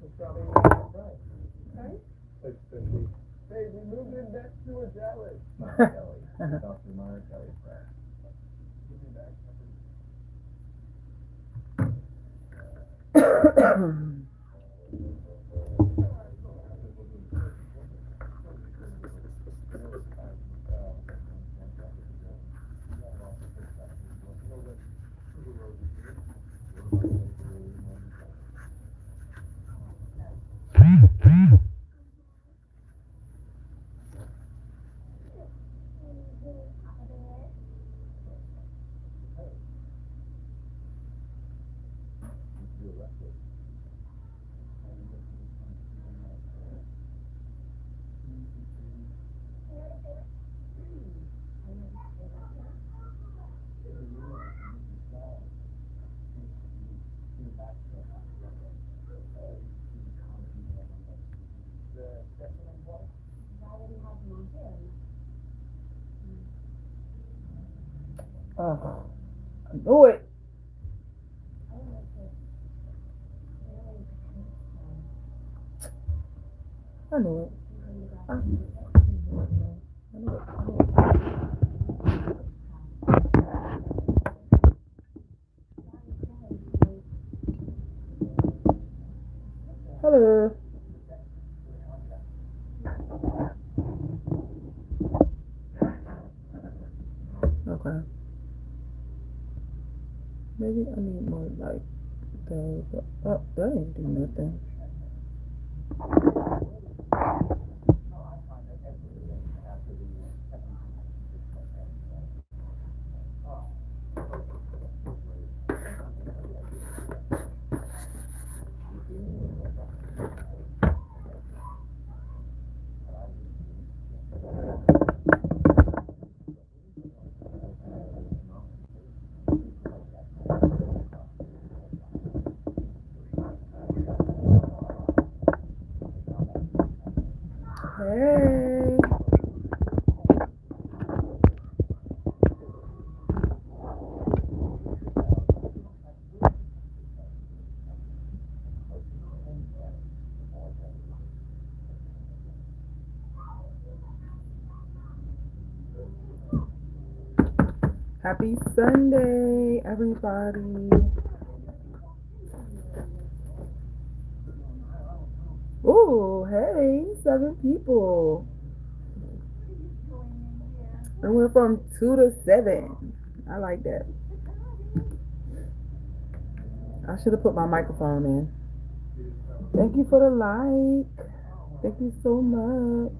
Hey, we moved in next to a jealous. Dr. Meyer Kelly Press. Give me that. I knew it. I knew it. I knew it. I knew it. Hello. Okay. Maybe I need more like those. Oh, that ain't do nothing. Hey. Happy Sunday, everybody. Ooh, hey, 7 people. It went from 2 to 7. I like that. I should have put my microphone in. Thank you for the like. Thank you so much.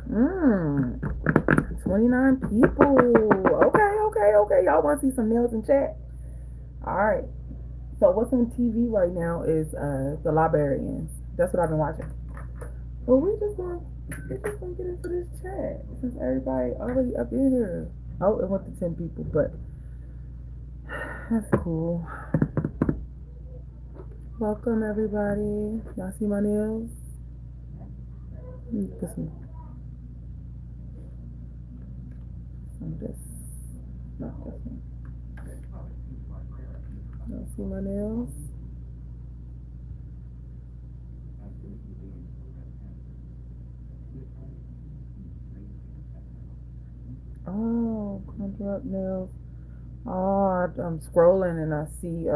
Mmm. 29 people. Okay. Y'all want to see some nails in chat? All right. So what's on TV right now is The Librarians. That's what I've been watching. Well, we just gonna get into this chat since everybody already up in here. Oh, it went to 10 people, but that's cool. Welcome everybody. Y'all see my nails? Let me put some of this. Not this one. Y'all see my nails? Oh, conjure up nails. Oh, I'm scrolling and I see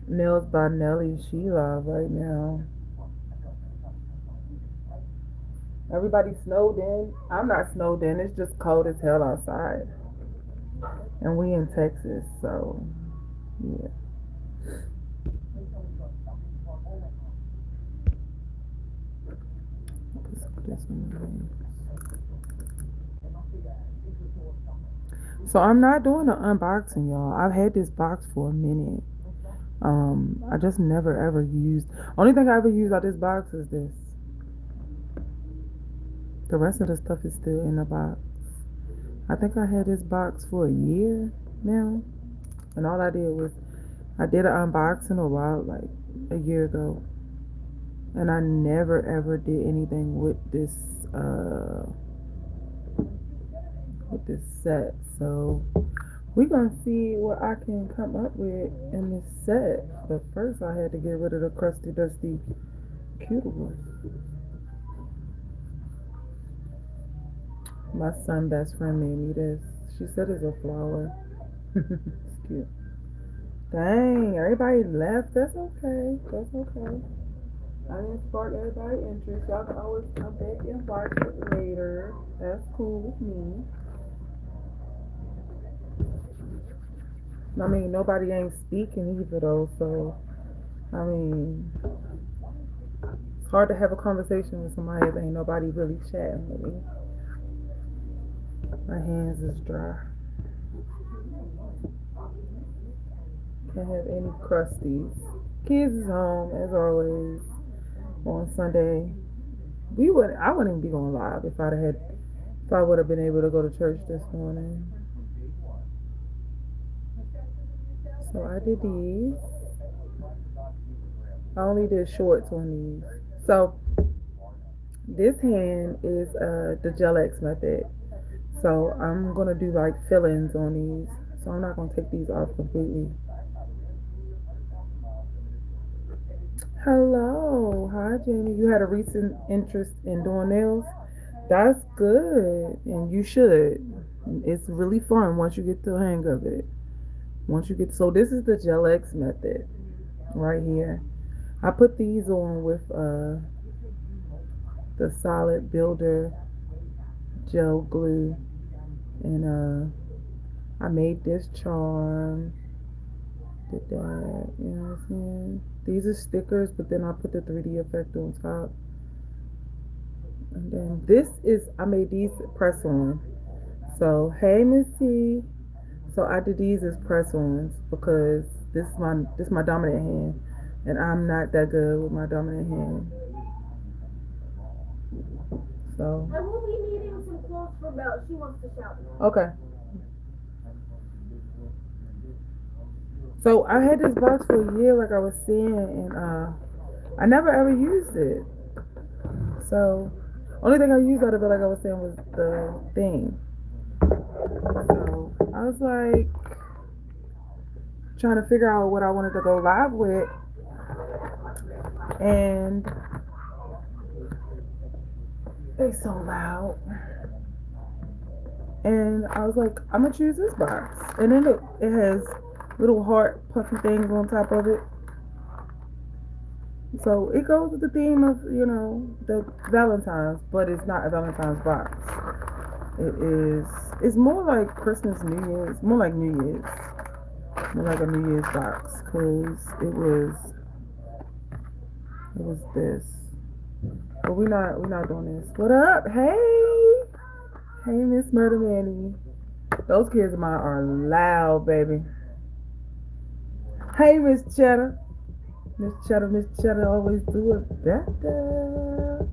nails by Nelly Sheila right now. Everybody snowed in. I'm not snowed in. It's just cold as hell outside, and we in Texas, so yeah. Put some of this in there. So I'm not doing an unboxing, y'all. I've had this box for a minute. I just never ever used. Only thing I ever used out this box is this. The rest of the stuff is still in the box. I think I had this box for a year now, and all I did was I did an unboxing a while, like a year ago, and I never ever did anything with this with this set. So we're gonna see what I can come up with in this set. But first, I had to get rid of the crusty, dusty cuticle. My son best friend made me this. She said it's a flower. It's cute. Dang, everybody left. That's okay. That's okay. I didn't spark everybody's interest. Y'all can always come back and watch it later. That's cool with me. I mean, nobody ain't speaking either though, so I mean, it's hard to have a conversation with somebody if ain't nobody really chatting with me. My hands is dry. Can't have any crusties. Kids is home as always on Sunday. I wouldn't even be going live if I would have been able to go to church this morning. So I did these. I only did shorts on these. So this hand is the Gel X method. So I'm gonna do like fill-ins on these. So I'm not gonna take these off completely. Hello, hi Jamie. You had a recent interest in doing nails. That's good, and you should. It's really fun once you get the hang of it. So this is the Gel X method right here. I put these on with the solid builder gel glue, and I made this charm. Did that, you know what I'm saying? These are stickers, but then I put the 3D effect on top. And then I made these press-on. So hey Missy. So I did these as press-ons because this is my dominant hand, and I'm not that good with my dominant hand. So I will be needing some clothes for Belle. She wants to shower. okay. So I had this box for a year, like I was saying, and I never ever used it. So only thing I used out of it, like I was saying, was the thing. So I was like trying to figure out what I wanted to go live with, and it's so loud. And I was like, I'm gonna choose this box. And then look, it has little heart puffy things on top of it. So it goes with the theme of, the Valentine's, but it's not a Valentine's box. It's more like Christmas, New Year's, more like New Year's. More like a New Year's box, because it was this. But we're not doing this. What up? Hey Miss Murder Manny. Those kids of mine are loud, baby. Hey Miss Cheddar. Miss Cheddar always do it better.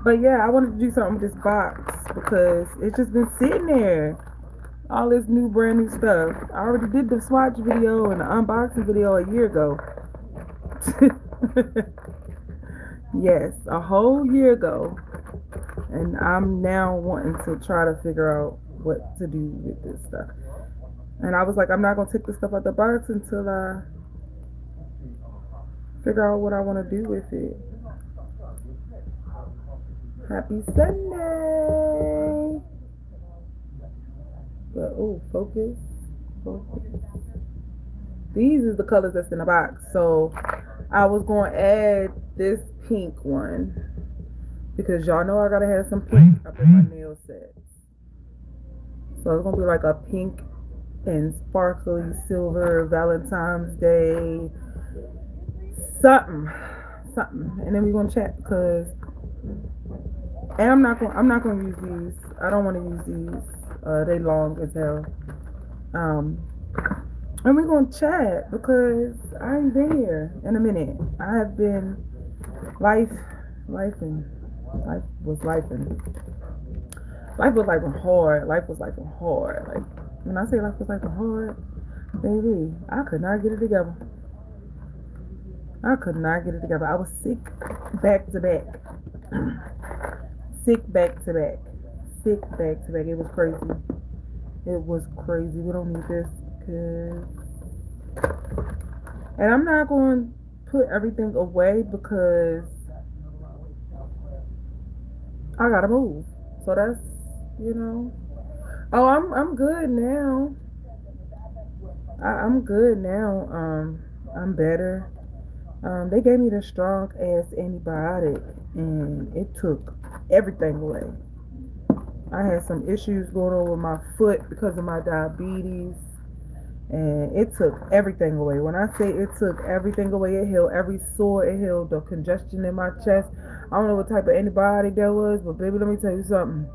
But yeah, I wanted to do something with this box because it's just been sitting there. All this new brand new stuff. I already did the swatch video and the unboxing video a year ago. Yes, a whole year ago. And I'm now wanting to try to figure out what to do with this stuff. And I was like, I'm not going to take the stuff out the box until I figure out what I want to do with it. Happy Sunday! But, focus. These is the colors that's in the box. So I was going to add this pink one because y'all know I gotta have some pink up in my nail sets. So it's gonna be like a pink and sparkly silver Valentine's Day something, and then we're gonna chat because. And I'm not gonna use these. I don't want to use these. They long as hell. And we're gonna chat because I ain't been here in a minute. I have been life was lifing. Life was like hard. Life was like hard. Like when I say life was like hard, baby, I could not get it together. I was sick back to back. sick back to back. It was crazy. It was crazy. We don't need this. And I'm not going to put everything away because I gotta move. So that's, you know. Oh, I'm good now. I'm good now. I'm better. They gave me the strong ass antibiotic, and it took everything away. I had some issues going on with my foot because of my diabetes, and it took everything away. When I say it took everything away, it healed every sore, it healed the congestion in my chest. I don't know what type of antibiotic that was, but baby, let me tell you something.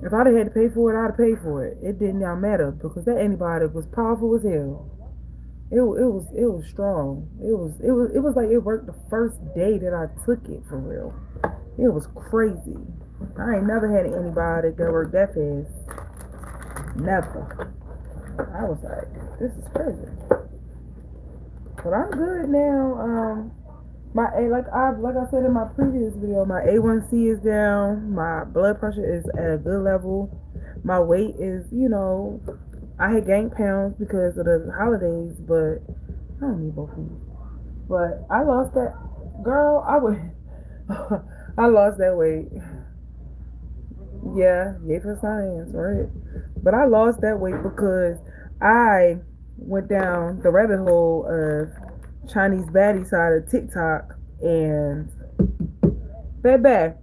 If I'd have had to pay for it, I'd have paid for it. It did not matter because that antibiotic was powerful as hell. It was strong. It was like it worked the first day that I took it for real. It was crazy. I ain't never had an antibiotic that worked that fast. Never. I was like, this is crazy. But I'm good now. My A, like I said in my previous video, my A1C is down. My blood pressure is at a good level. My weight is, I had gained pounds because of the holidays, but I don't need both of these. But I lost that, girl. I lost that weight. Yeah, yay for science, right? But I lost that weight because I went down the rabbit hole of Chinese baddie side of TikTok, and baby,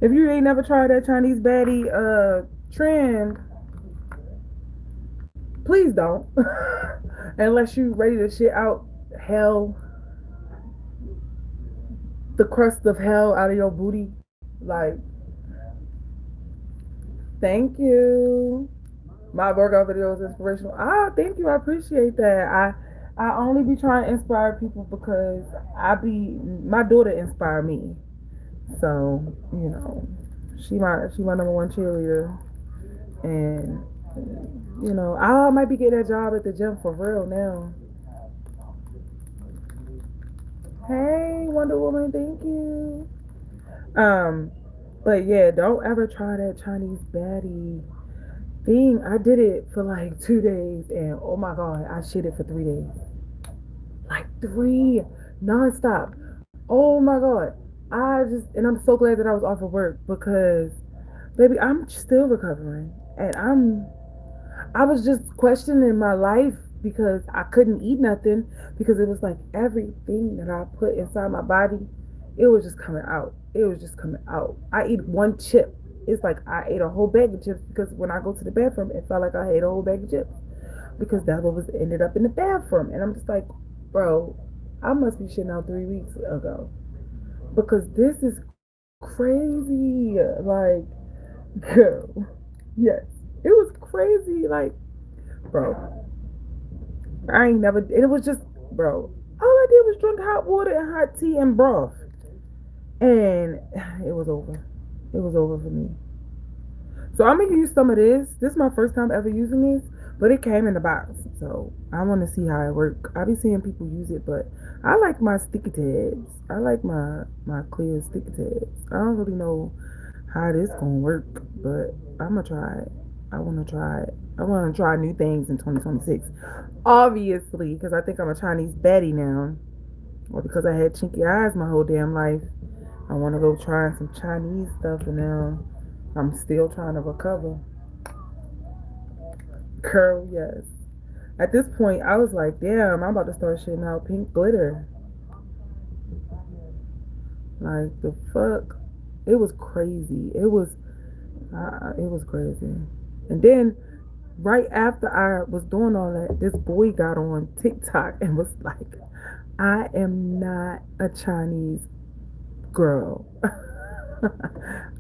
if you ain't never tried that Chinese baddie trend, please don't. Unless you ready to shit out hell, the crust of hell out of your booty. Like, thank you. My workout video is inspirational. Thank you. I appreciate that. I only be trying to inspire people because my daughter inspired me. So, she my number one cheerleader. And I might be getting that job at the gym for real now. Hey, Wonder Woman, thank you. But yeah, don't ever try that Chinese baddie thing. I did it for like 2 days, and oh my god, I shit it for 3 days. Like three nonstop. Oh my god. And I'm so glad that I was off of work because, baby, I'm still recovering, and I was just questioning my life because I couldn't eat nothing because it was like everything that I put inside my body, it was just coming out. It was just coming out. I eat one chip. It's like I ate a whole bag of chips because when I go to the bathroom, it felt like I ate a whole bag of chips because that was ended up in the bathroom. And I'm just like, bro, I must be shitting out 3 weeks ago because this is crazy. Like, girl, yes, it was crazy. Like, bro, I ain't never. It was just, bro. All I did was drink hot water and hot tea and broth, and it was over. It was over for me. So I'm gonna use some of this. This is my first time ever using this, but it came in the box, so I want to see how it works. I be seeing people use it, but I like my sticky tabs. I like my clear sticky tabs. I don't really know how this gonna work, but I'm gonna try it. I want to try it. I want to try new things in 2026. Obviously, because I think I'm a Chinese baddie now, or because I had chinky eyes my whole damn life. I want to go try some Chinese stuff, and now I'm still trying to recover. Girl, yes. At this point, I was like, damn, I'm about to start shitting out pink glitter. Like, the fuck? It was crazy. It was crazy. And then, right after I was doing all that, this boy got on TikTok and was like, I am not a Chinese girl.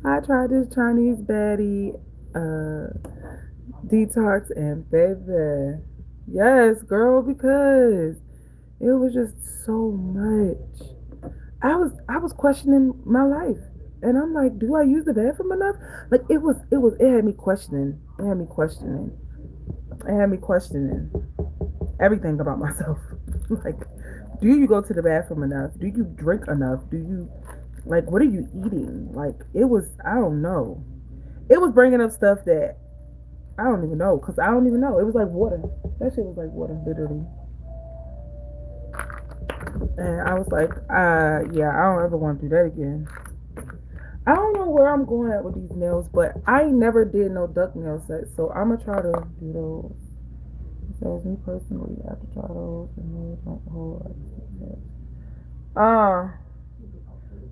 I tried this Chinese baddie detox, and baby, yes, girl, because it was just so much. I was questioning my life, and I'm like, do I use the bathroom enough? Like, it had me questioning. It had me questioning. It had me questioning everything about myself. Like, do you go to the bathroom enough? Do you drink enough? Do you Like, what are you eating? Like, it was, I don't know. It was bringing up stuff that I don't even know, because I don't even know. It was like water. That shit was like water, literally. And I was like, yeah, I don't ever want to do that again. I don't know where I'm going at with these nails, but I never did no duck nail sets, so I'm gonna try to do those. So me personally, I have to try those and then like the whole like,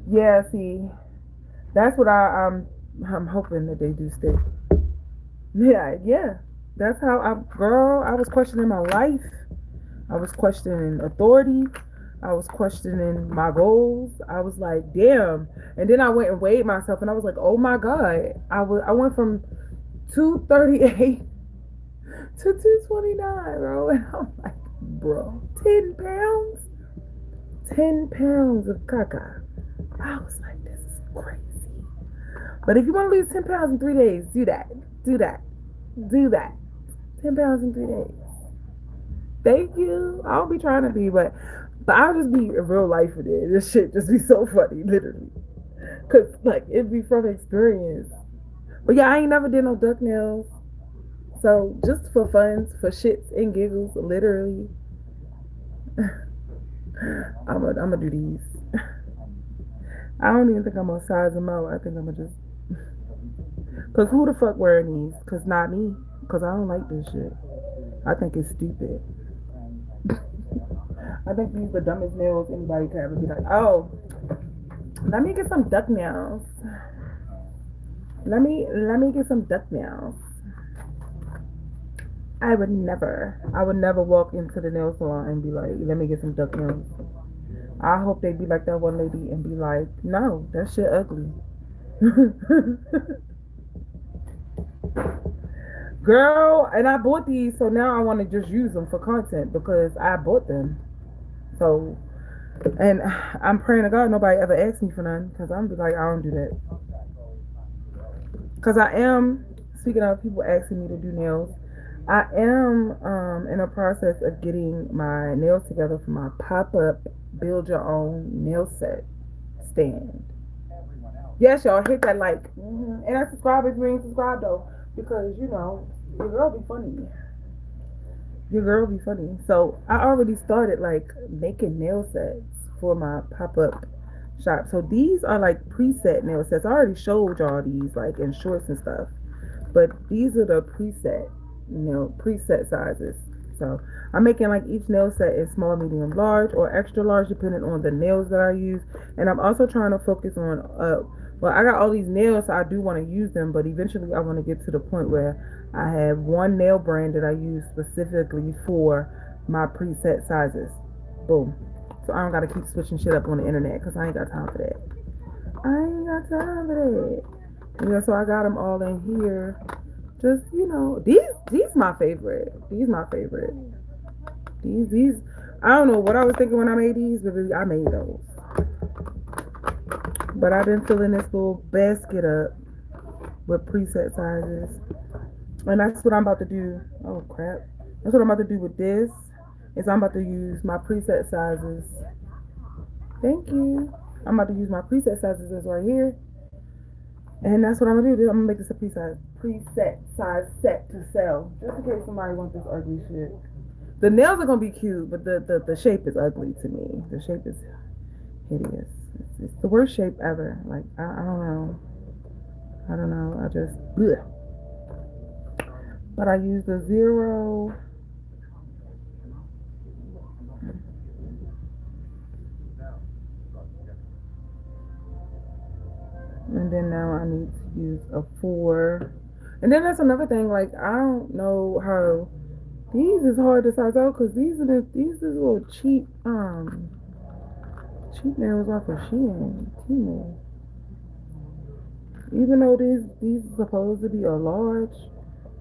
yeah. See, that's what I'm hoping that they do stick. Yeah, yeah. That's how girl. I was questioning my life. I was questioning authority. I was questioning my goals. I was like, damn. And then I went and weighed myself, and I was like, oh my god. I went from 238 to 229, bro. And I'm like, bro, 10 pounds, 10 pounds of caca. I was like, this is crazy. But if you want to lose 10 pounds in 3 days, do that. Do that. Do that. 10 pounds in 3 days. Thank you. I'll be trying to be, but I'll just be in real life with it. This shit just be so funny, literally. Cause like it be from experience. But yeah, I ain't never did no duck nails. So just for fun, for shits and giggles, literally, I'm gonna do these. I don't even think I'm gonna size them out. I think I'm gonna just, cause who the fuck wearing these? Cause not me. Cause I don't like this shit. I think it's stupid. I think these are the dumbest nails anybody could ever be like, oh, let me get some duck nails. Let me get some duck nails. I would never walk into the nail salon and be like, let me get some duck nails. I hope they be like that one lady and be like, no, that shit ugly. Girl, and I bought these, so now I want to just use them for content because I bought them. So, and I'm praying to God nobody ever asks me for none because I'm be like, I don't do that. Because I am, speaking of people asking me to do nails, I am in a process of getting my nails together for my pop-up build your own nail set stand. Yes, y'all hit that like, and I subscribe if you ain't subscribed though, because you know your girl be funny. Your girl be funny. So I already started like making nail sets for my pop-up shop. So these are like preset nail sets. I already showed y'all these like in shorts and stuff. But these are the preset sizes. So I'm making like each nail set is small, medium, large, or extra large depending on the nails that I use. And I'm also trying to focus on well, I got all these nails, so I do want to use them, but eventually I want to get to the point where I have one nail brand that I use specifically for my preset sizes. Boom. So I don't gotta keep switching shit up on the internet because I ain't got time for that. I ain't got time for that. Yeah, so I got them all in here. Just these my favorite. These my favorite. These. I don't know what I was thinking when I made these, but I made those. But I've been filling this little basket up with preset sizes, and that's what I'm about to do. Oh crap! That's what I'm about to do with this. Is I'm about to use my preset sizes. Thank you. I'm about to use my preset sizes that's right here. And that's what I'm gonna do. I'm gonna make this a preset size set to sell, just in case somebody wants this ugly shit. The nails are gonna be cute, but the shape is ugly to me. The shape is hideous. It's the worst shape ever. Like I don't know. I don't know. I just bleh. But I used a 0. And then now I need to use a 4. And then that's another thing. Like I don't know how these is hard to size out because these are little cheap nails off of Shein, Temu. Even though these are supposed to be a large,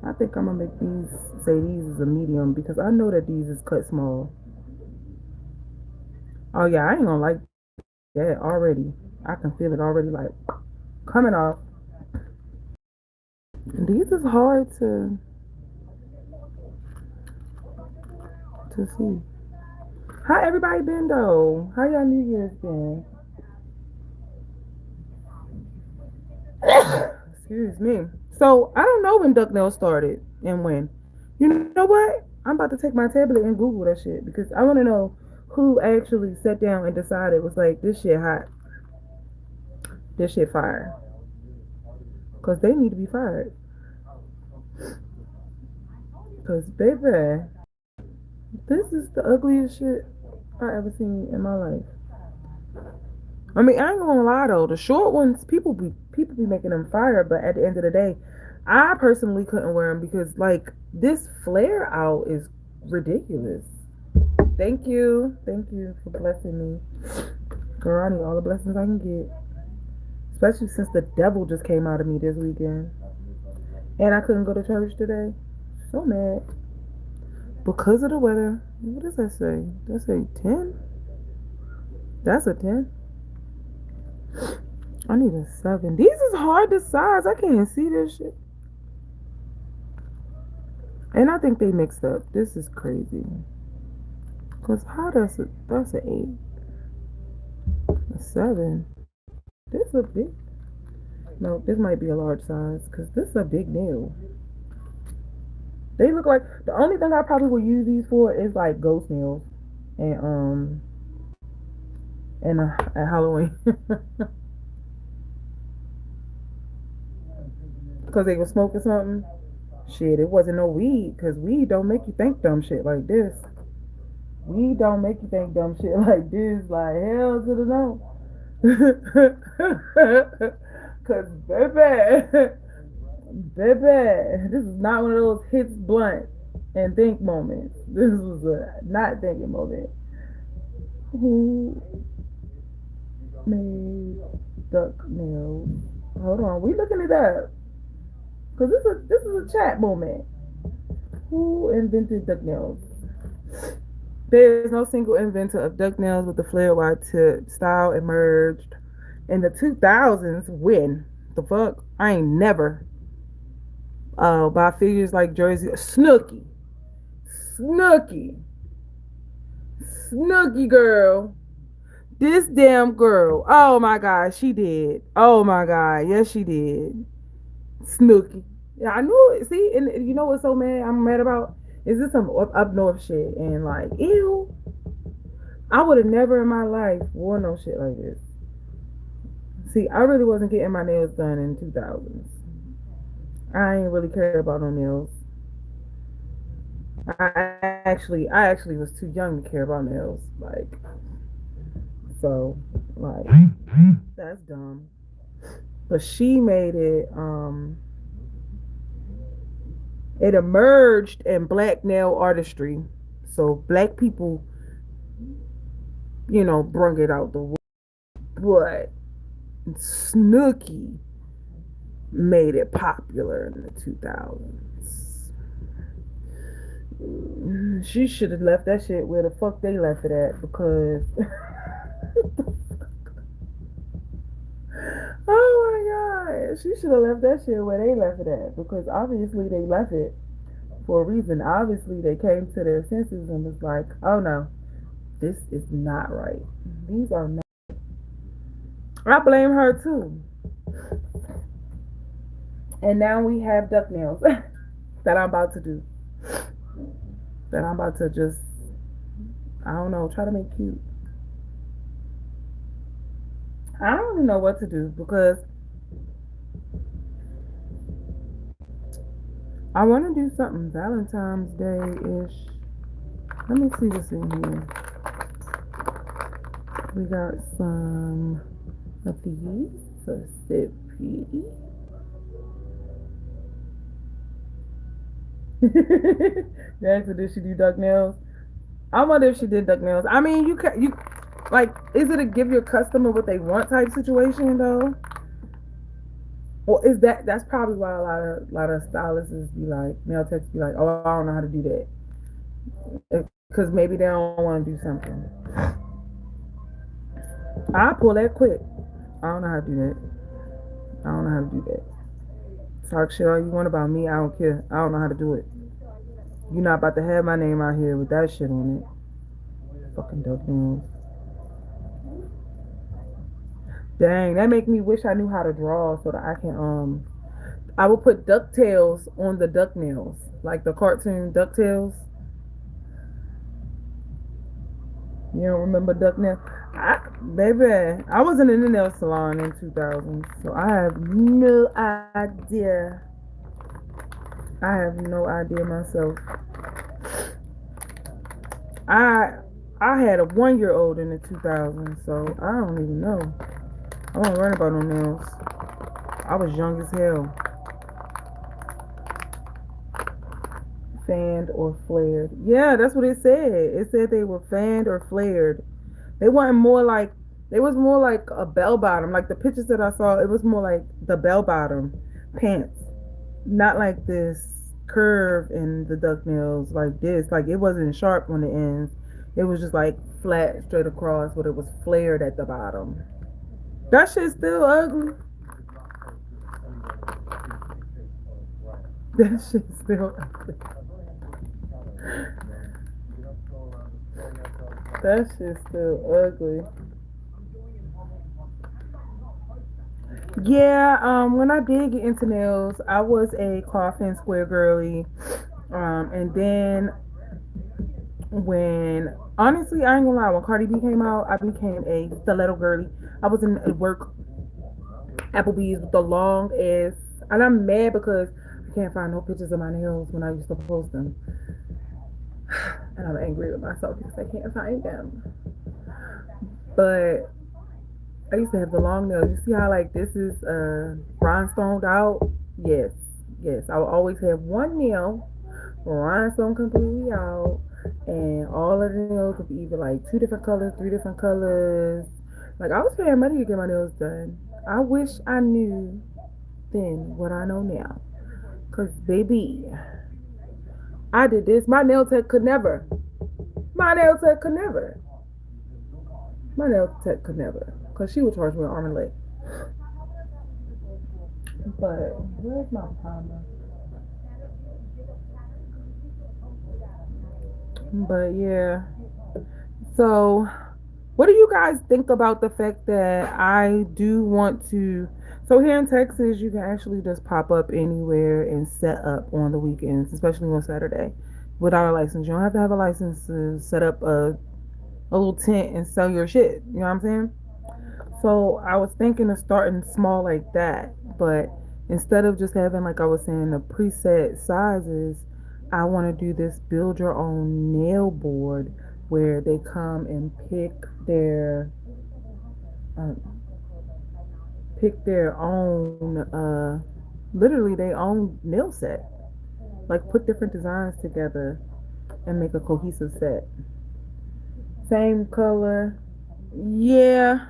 I think I'm gonna make these is a medium because I know that these is cut small. Oh yeah, I ain't gonna like that already. I can feel it already like coming off. These is hard to see. How everybody been though? How y'all New Year's been? Excuse me. So I don't know when duck nails started and when. You know what? I'm about to take my tablet and Google that shit because I want to know who actually sat down and decided was like this shit hot, this shit fire, because they need to be fired. Because baby, this is the ugliest shit I ever seen in my life. I mean, I ain't gonna lie though. The short ones, people be making them fire, but at the end of the day, I personally couldn't wear them because like this flare out is ridiculous. Thank you for blessing me, girl. I need all the blessings I can get, especially since the devil just came out of me this weekend, and I couldn't go to church today. So mad because of the weather. What does that say? Does that say 10? That's a 10. I need a 7. These is hard to size. I can't see this shit. And I think they mixed up. This is crazy. Cause how that's an 8, a 7. This a big. No, this might be a large size. Cause this is a big nail. They look like the only thing I probably would use these for is like ghost nails, and at Halloween. Cause they were smoking something. Shit, it wasn't no weed. Cause weed don't make you think dumb shit like this. We don't make you think dumb shit like this. Like hell to the no. Cause baby, baby, this is not one of those hits blunt and think moments. This was a not thinking moment. Who made duck nails? Hold on, we looking it up. Cause this is a chat moment. Who invented duck nails? There is no single inventor of duck nails with the flared wide tip style emerged in the 2000s. When the fuck? I ain't never. By figures like Jersey Snooky, Snooky girl. This damn girl. Oh my god, she did. Oh my god, yes she did. Snooky. Yeah, I knew it. See, and you know what's so mad? I'm mad about is this some up north shit and like ew. I would have never in my life worn no shit like this. See, I really wasn't getting my nails done in 2000s. I ain't really care about no nails. I actually was too young to care about nails. Like, so, like, that's dumb. But she made it. It emerged in black nail artistry. So black people, brung it out the wood. But Snooky made it popular in the 2000s. She should have left that shit where the fuck they left it at because. Oh my god. She should have left that shit where they left it at because obviously they left it for a reason. Obviously they came to their senses and was like, oh no, this is not right. These are not. I blame her too. And now we have duck nails that I'm about to do. That I'm about to just, I don't know, try to make cute. I don't even know what to do because I want to do something Valentine's Day ish. Let me see what's in here. We got some of these. So sippy. Jackson, did she do duck nails? I wonder if she did duck nails. I mean, you like, is it a give your customer what they want type situation though? Or is that's probably why a lot of stylists be like, nail techs be like, oh, I don't know how to do that because maybe they don't want to do something. I pull that quick. I don't know how to do that. I don't know how to do that. Talk shit all you want about me. I don't care. I don't know how to do it. You're not about to have my name out here with that shit on it. Fucking duck nails. Dang, that make me wish I knew how to draw so that I can I would put DuckTales on the duck nails, like the cartoon DuckTales. You don't remember duck nails? Baby, I wasn't in the nail salon in 2000, so I have no idea. I have no idea myself. I I had a 1 year old in the 2000s, so I don't even know. I don't learn about no nails. I was young as hell. Fanned or flared. Yeah, that's what it said. It said they were fanned or flared. They weren't more like they was more like a bell bottom. Like the pictures that I saw, it was more like the bell bottom pants. Not like this curve in the duck nails like this. Like it wasn't sharp on the ends. It was just like flat straight across, but it was flared at the bottom. That shit's still ugly. That shit's still ugly. That shit's still ugly. Yeah, when I did get into nails, I was a coffin square girly. And then when honestly, I ain't gonna lie, when Cardi B came out, I became a stiletto girly. I was in at work Applebee's with the long ass, and I'm mad because I can't find no pictures of my nails when I used to post them, and I'm angry with myself because I can't find them. But I used to have the long nails. You see how like this is rhinestoned out? Yes, yes. I would always have one nail rhinestone completely out, and all of the nails would be either like two different colors, three different colors. Like I was paying money to get my nails done. I wish I knew then what I know now. Cause baby, I did this. My nail tech could never. My nail tech could never. My nail tech could never. Cause she would charge me an arm and leg. But where's my primer? But yeah. So what do you guys think about the fact that I do want to? So here in Texas, you can actually just pop up anywhere and set up on the weekends, especially on Saturday, without a license. You don't have to have a license to set up a little tent and sell your shit. You know what I'm saying? So I was thinking of starting small like that, but instead of just having, like I was saying, the preset sizes, I want to do this build your own nail board where they come and um, pick their own literally their own nail set. Like put different designs together and make a cohesive set. Same color. Yeah,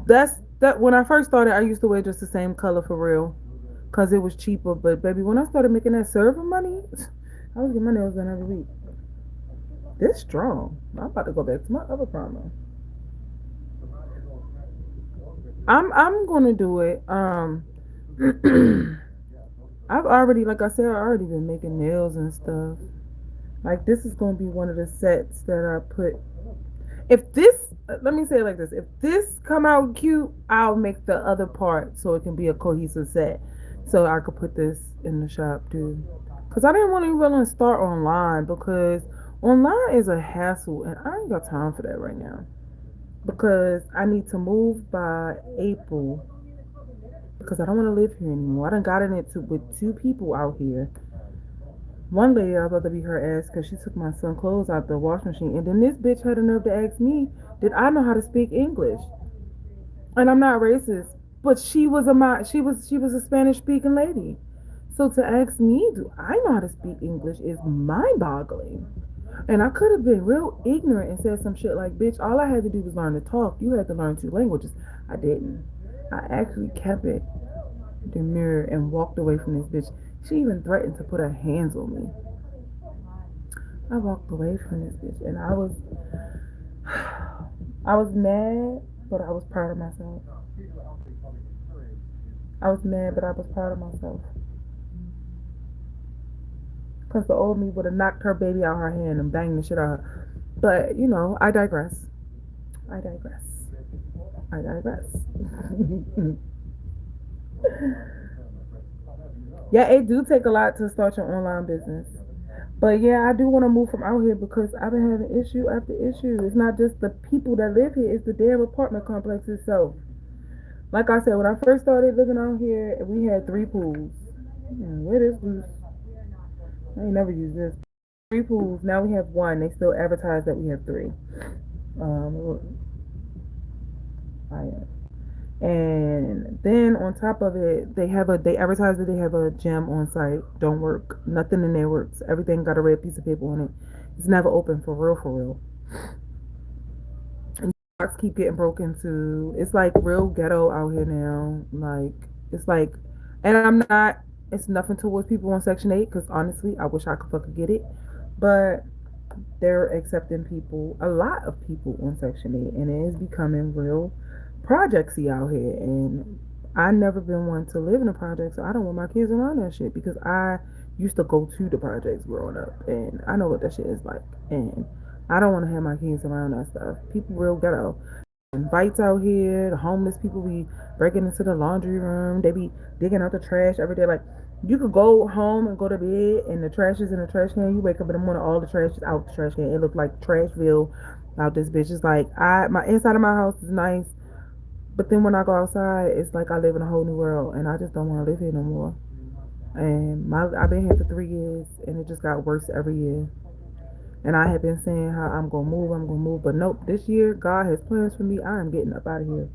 that when I first started, I used to wear just the same color for real, cause it was cheaper. But baby, when I started making that server money, I was getting my nails done every week. This strong. I'm about to go back to my other primer. I'm gonna do it. I've already, like I said, I already been making nails and stuff. Like this is gonna be one of the sets that I put. If this, let me say it like this: if this come out cute, I'll make the other part so it can be a cohesive set. So I could put this in the shop too. Cause I didn't want to really start online because online is a hassle, and I ain't got time for that right now. Because I need to move by April because I don't want to live here anymore. I done got in it with two people out here. One lady, I was about to beat her ass because she took my son's clothes out the washing machine, and then this bitch had the nerve to ask me, "Did I know how to speak English?" And I'm not racist, but she was a Spanish speaking lady. So to ask me, "Do I know how to speak English?" is mind boggling. And I could have been real ignorant and said some shit like, "Bitch, all I had to do was learn to talk. You had to learn two languages." I didn't. I actually kept it demure and walked away from this bitch. She even threatened to put her hands on me. I walked away from this bitch, and I was mad, but I was proud of myself. I was mad, but I was proud of myself. Because the old me would have knocked her baby out her hand and banged the shit out of her. But, I digress. I digress. I digress. Yeah, it do take a lot to start your online business. But yeah, I do want to move from out here because I've been having issue after issue. It's not just the people that live here; it's the damn apartment complex itself. Like I said, when I first started living out here, we had three pools. Where this was, I ain't never used this. Three pools. Now we have one. They still advertise that we have three. Um, and then on top of it, they advertise that they have a gym on site. Don't work. Nothing in there works. Everything got a red piece of paper on it. It's never open for real, for real. And locks keep getting broken too. It's like real ghetto out here now. Like it's like, and I'm not. It's nothing towards people on Section 8 because honestly, I wish I could fucking get it, but they're accepting people, a lot of people on Section 8, and it is becoming real projectsy out here. And I never been one to live in a project, so I don't want my kids around that shit because I used to go to the projects growing up, and I know what that shit is like. And I don't want to have my kids around that stuff. People real ghetto. Fights out here. The homeless people be breaking into the laundry room. They be digging out the trash every day. Like you could go home and go to bed, and the trash is in the trash can. You wake up in the morning, all the trash is out the trash can. It look like Trashville out this bitch. It's like my inside of my house is nice, but then when I go outside, it's like I live in a whole new world, and I just don't want to live here no more. And I've been here for 3 years, and it just got worse every year. And I have been saying how I'm gonna move, but nope. This year, God has plans for me. I am getting up out of here.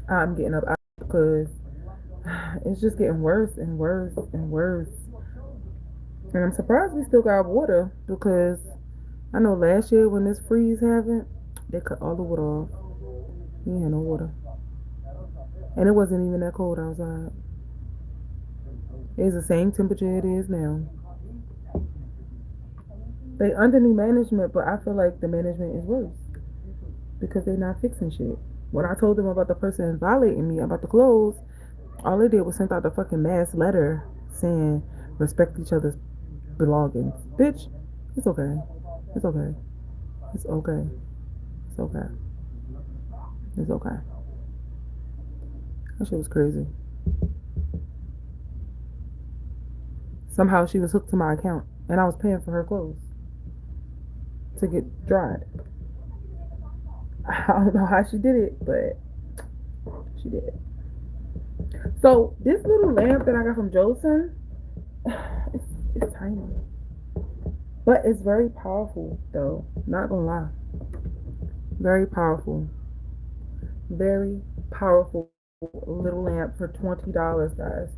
I'm getting up out because it's just getting worse and worse and worse. And I'm surprised we still got water because I know last year when this freeze happened, they cut all the water off. We had no water, and it wasn't even that cold outside. It's the same temperature it is now. They under new management, but I feel like the management is worse because they're not fixing shit. When I told them about the person violating me about the clothes, all they did was send out the fucking mass letter saying respect each other's belongings. Bitch, it's okay. It's okay. It's okay. It's okay. It's okay. That shit was crazy. Somehow she was hooked to my account and I was paying for her clothes to get dried. I don't know how she did it, but she did. So this little lamp that I got from Jolson, it's tiny. But it's very powerful though. Not gonna lie. Very powerful. Very powerful little lamp for $20, guys.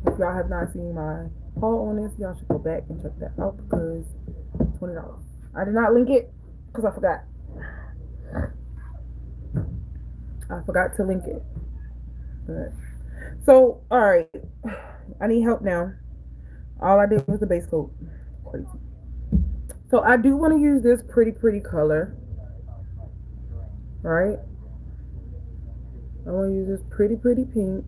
If y'all have not seen my haul on this, y'all should go back and check that out because $20. I did not link it because I forgot. I forgot to link it. But, so, alright. I need help now. All I did was the base coat. Crazy. So I do want to use this pretty color. Right? I want to use this pretty pink.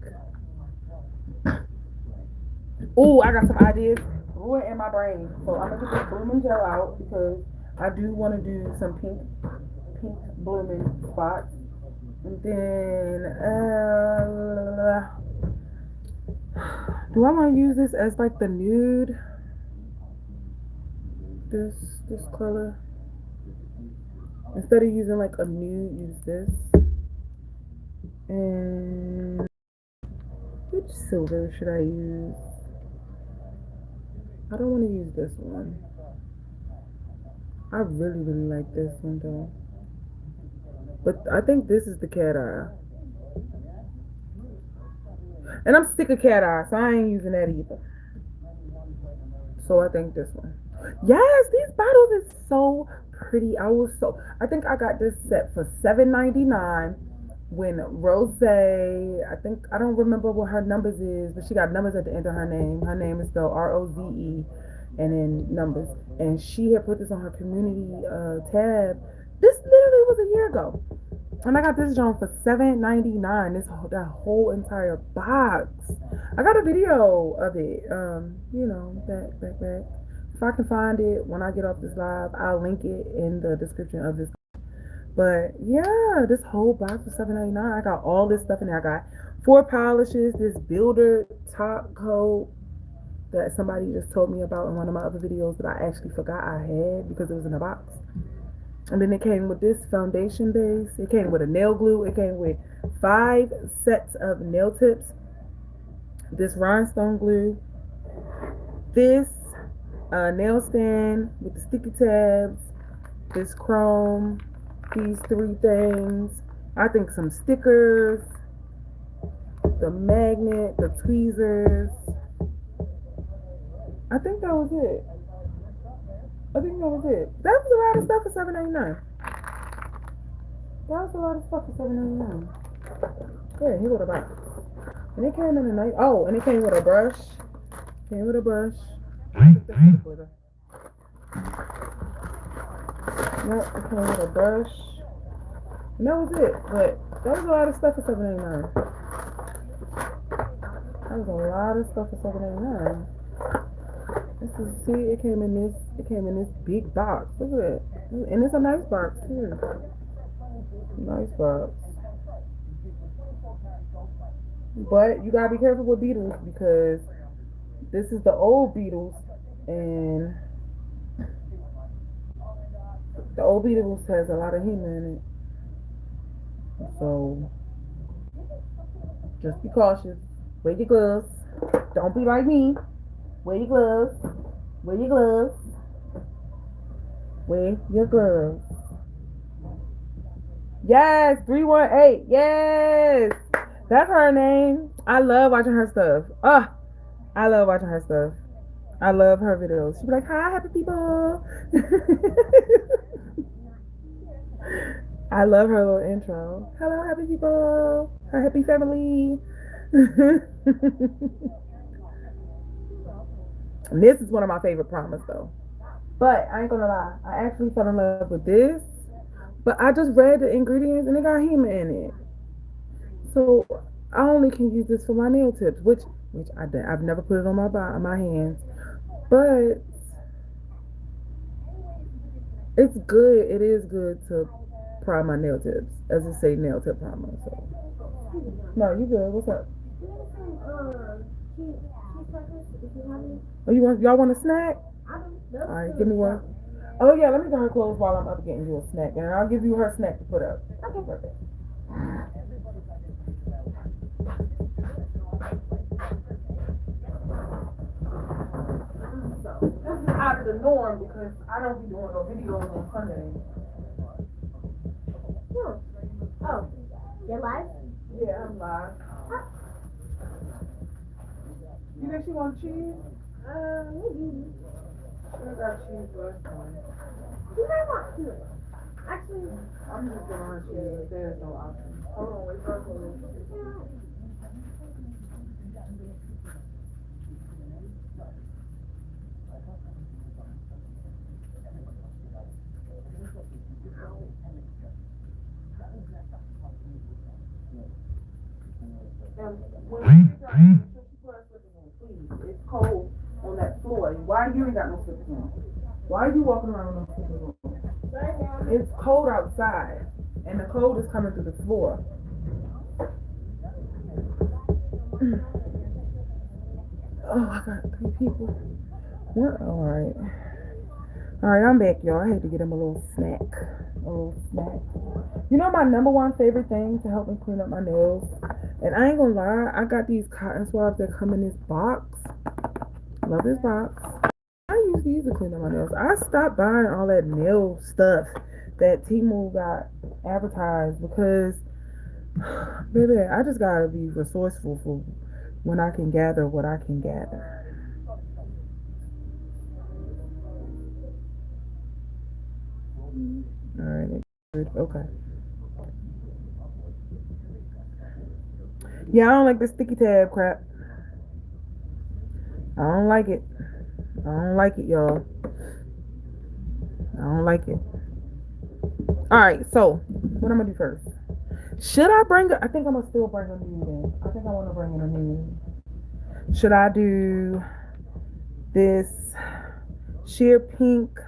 Oh, I got some ideas brewing in my brain. So I'm gonna get this blooming gel out because I do want to do some pink blooming spots. And then do I want to use this as like the nude? This color. Instead of using like a nude, use this. And which silver should I use? I don't want to use this one. I really like this one though. But I think this is the cat eye. And I'm sick of cat eye, so I ain't using that either. So I think this one. Yes, these bottles is so pretty. I think I got this set for $7.99 when Rose, I don't remember what her numbers is, but she got numbers at the end of her name. Her name is spelled ROZE and then numbers. And she had put this on her community tab. This literally was a year ago. And I got this joint for $7.99. That whole entire box. I got a video of it. Back. If I can find it when I get off this live, I'll link it in the description of this. But yeah, this whole box was $7.99. I got all this stuff in there. I got 4 polishes, this builder top coat that somebody just told me about in one of my other videos that I actually forgot I had because it was in a box. And then it came with this foundation base. It came with a nail glue. It came with 5 sets of nail tips. This rhinestone glue. This nail stand with the sticky tabs. This chrome. These 3 things. I think some stickers. The magnet. The tweezers. I think that was it. That was a lot of stuff for $7.99. That was a lot of stuff for $7.99. Yeah, here with a box. And it came in a nice. Oh, and it came with a brush. Came with a brush. Yep, it came with a brush. And that was it. But that was a lot of stuff for $7.99. That was a lot of stuff for $7.99. This is, see, it came in this big box. Look at it. And it's a nice box too. Nice box. But you gotta be careful with beetles because this is the old Beatles, and the old Beatles has a lot of humor in it. So just be cautious. Wear your gloves. Don't be like me. Wear your gloves. Wear your gloves. Wear your gloves. Yes, 318. Yes. That's her name. I love watching her stuff. I love watching her stuff. I love her videos. She be like, "Hi, happy people." I love her little intro. Hello, happy people. Her happy family. And this is one of my favorite primers though. But I ain't gonna lie, I actually fell in love with this. But I just read the ingredients and it got heme in it. So I only can use this for my nail tips, which I've never put it on my hands. But it's good. It is good to prime my nail tips, as it say nail tip primer. So no, you good. What's up? Oh, y'all want a snack? All right, give me one. Oh yeah, let me get her clothes while I'm up getting you a snack, and I'll give you her snack to put up. Okay. Perfect. So this is out of the norm because I don't be doing no videos on Sunday. Oh, you're live? Yeah, I'm live. You think she wants cheese? Maybe. I got cheese last time. You might want to. Actually, I'm just gonna run cheese. There's no option. Hold on, wait for her. And when you get done, put your slippers on, please. It's cold on that floor. Why you ain't got no slippers on? Why are you walking around with no slippers on? It's cold outside, and the cold is coming through the floor. Oh, I got 3 people. What? All right, I'm back, y'all. I had to get him a little snack. You know my number one favorite thing to help me clean up my nails? And I ain't gonna lie, I got these cotton swabs that come in this box. Love this box. I use these to clean up my nails. I stopped buying all that nail stuff that Temu got advertised because, baby, I just gotta be resourceful for when I can gather what I can gather. Alright, okay. Yeah, I don't like the sticky tab crap. I don't like it. Y'all. I don't like it. Alright, so what I'm gonna do first? Should I bring I think I'm gonna still bring a nude in. I think I wanna bring in a nude. Should I do this sheer pink,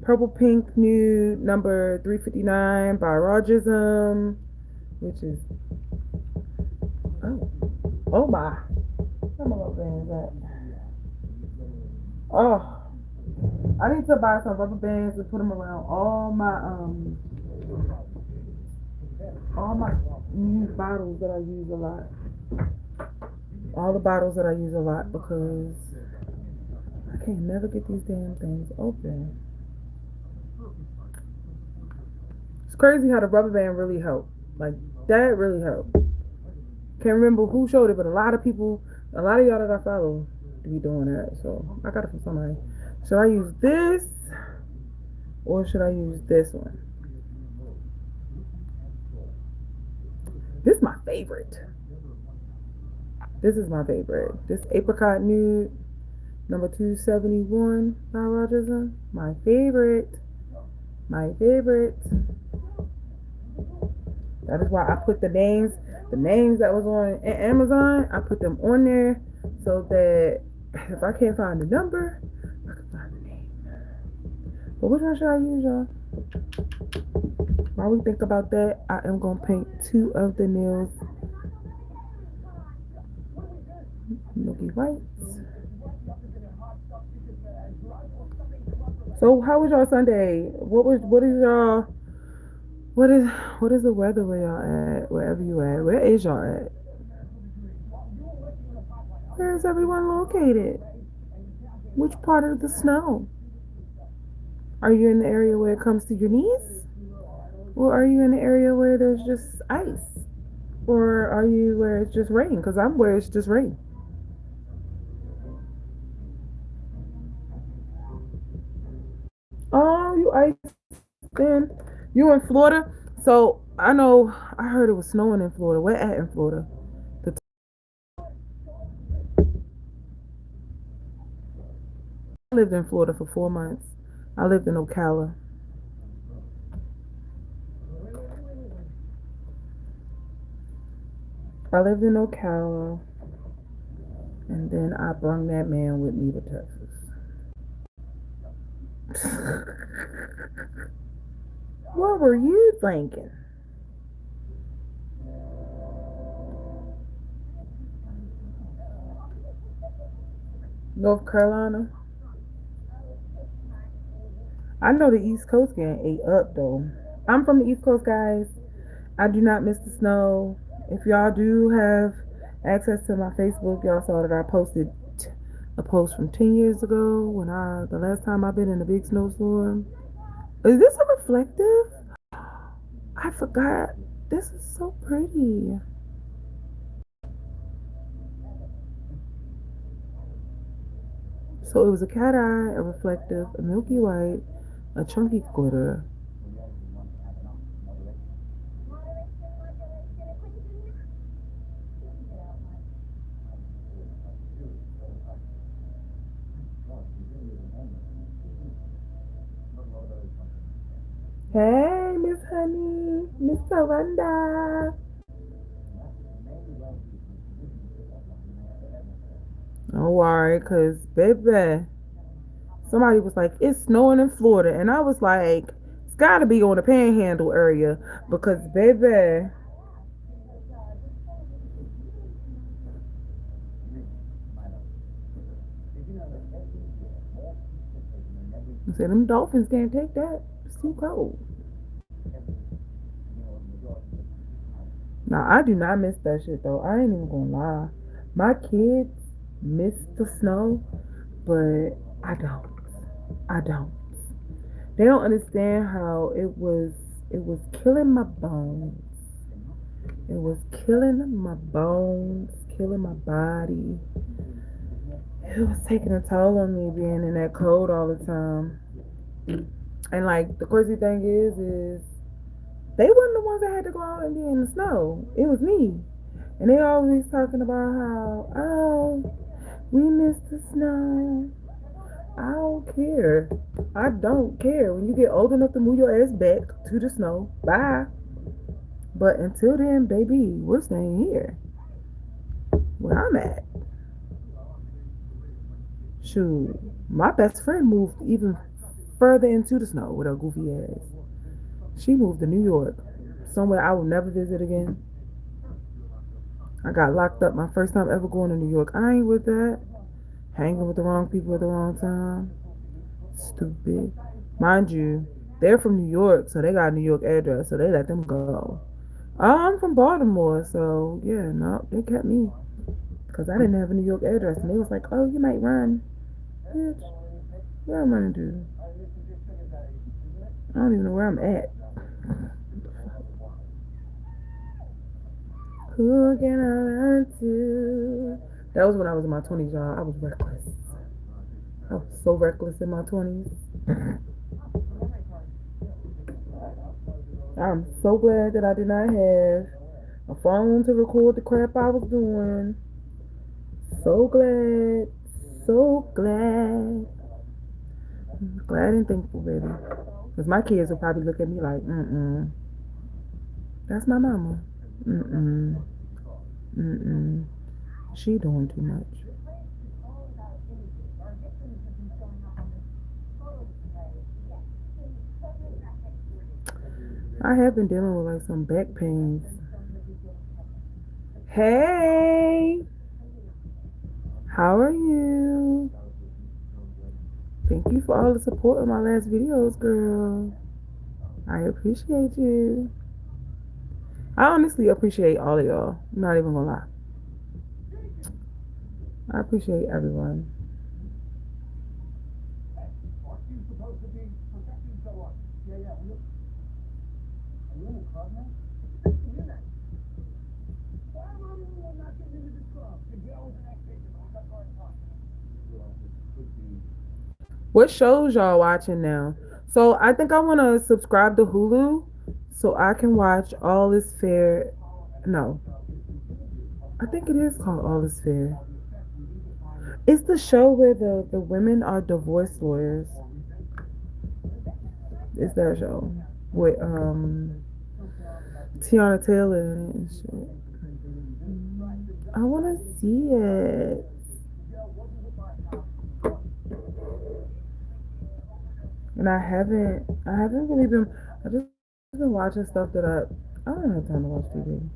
purple pink nude number 359 by Rogism, which is, oh, Oh my. Where my rubber bands at? Oh, I need to buy some rubber bands and put them around all my used bottles that I use a lot. All the bottles that I use a lot because I can't never get these damn things open. It's crazy how the rubber band really helped. Like that really helped. Can't remember who showed it, but a lot of people, a lot of y'all that I follow, be doing that. So I got it from somebody. Should I use this or should I use this one? This is my favorite. This is my favorite. This apricot nude number 271 by Rogerson. My favorite. My favorite. That is why I put the names that was on Amazon, I put them on there so that if I can't find the number, I can find the name. But which one should I use, y'all? While we think about that, I am gonna paint two of the nails milky whites. So how was y'all Sunday? What is the weather where y'all at? Wherever you at. Where is y'all at? Where is everyone located? Which part of the snow? Are you in the area where it comes to your knees? Or are you in the area where there's just ice? Or are you where it's just rain? Because I'm where it's just rain. Oh, you ice in. You in Florida? So I know I heard it was snowing in Florida. Where at in Florida? I lived in Florida for 4 months. I lived in Ocala. I lived in Ocala, and then I brung that man with me to Texas. What were you thinking? North Carolina? I know the East Coast getting ate up though. I'm from the East Coast, guys. I do not miss the snow. If y'all do have access to my Facebook, y'all saw that I posted a post from 10 years ago the last time I've been in a big snowstorm. Is this a reflective? I forgot. This is so pretty. So it was a cat eye, a reflective, a milky white, a chunky glitter. Hey, Miss Honey, Miss Saranda. Don't worry, cause baby, somebody was like, it's snowing in Florida, and I was like, it's gotta be on the Panhandle area because baby, I said them dolphins can't take that. It's too cold. Now I do not miss that shit though. I ain't even gonna lie. My kids miss the snow, but I don't. I don't. They don't understand how it was killing my bones. It was killing my bones, killing my body. It was taking a toll on me being in that cold all the time. And like the crazy thing is they weren't the ones that had to go out and be in the snow. It was me. And they always talking about how, oh, we miss the snow. I don't care. I don't care. When you get old enough to move your ass back to the snow, bye. But until then, baby, we're staying here. Where I'm at. Shoot. My best friend moved even further into the snow with her goofy ass. She moved to New York. Somewhere I will never visit again. I got locked up my first time ever going to New York. I ain't with that. Hanging with the wrong people at the wrong time. Stupid. Mind you, they're from New York, so they got a New York address, so they let them go. I'm from Baltimore, so yeah, no, they kept me. Because I didn't have a New York address, and they was like, oh, you might run. Bitch, where I'm running to? I don't even know where I'm at. Who can I run to? That was when I was in my 20s, y'all. I was reckless. I was so reckless in my 20s. I'm so glad that I did not have a phone to record the crap I was doing. So glad. So glad. Glad and thankful, baby. Because my kids will probably look at me like, mm-mm. That's my mama. Mm-mm. Mm-mm. She doing too much. I have been dealing with like some back pains. Hey, how are you? Thank you for all the support on my last videos, girl. I appreciate you. I honestly appreciate all of y'all. I'm not even gonna lie. I appreciate everyone. Aren't you supposed to be protecting someone? Yeah, yeah. Are you in a club now? You're not. Why am I the only one not getting into this club? The girls in that station, but I got cars talking. Well, it could be. What shows y'all watching now? So I think I want to subscribe to Hulu so I can watch All Is Fair. No, I think it is called All Is Fair. It's the show where the women are divorce lawyers. It's that show with Tiana Taylor in it and shit. I want to see it. And I haven't really been. I just been watching stuff that I don't have time to watch TV.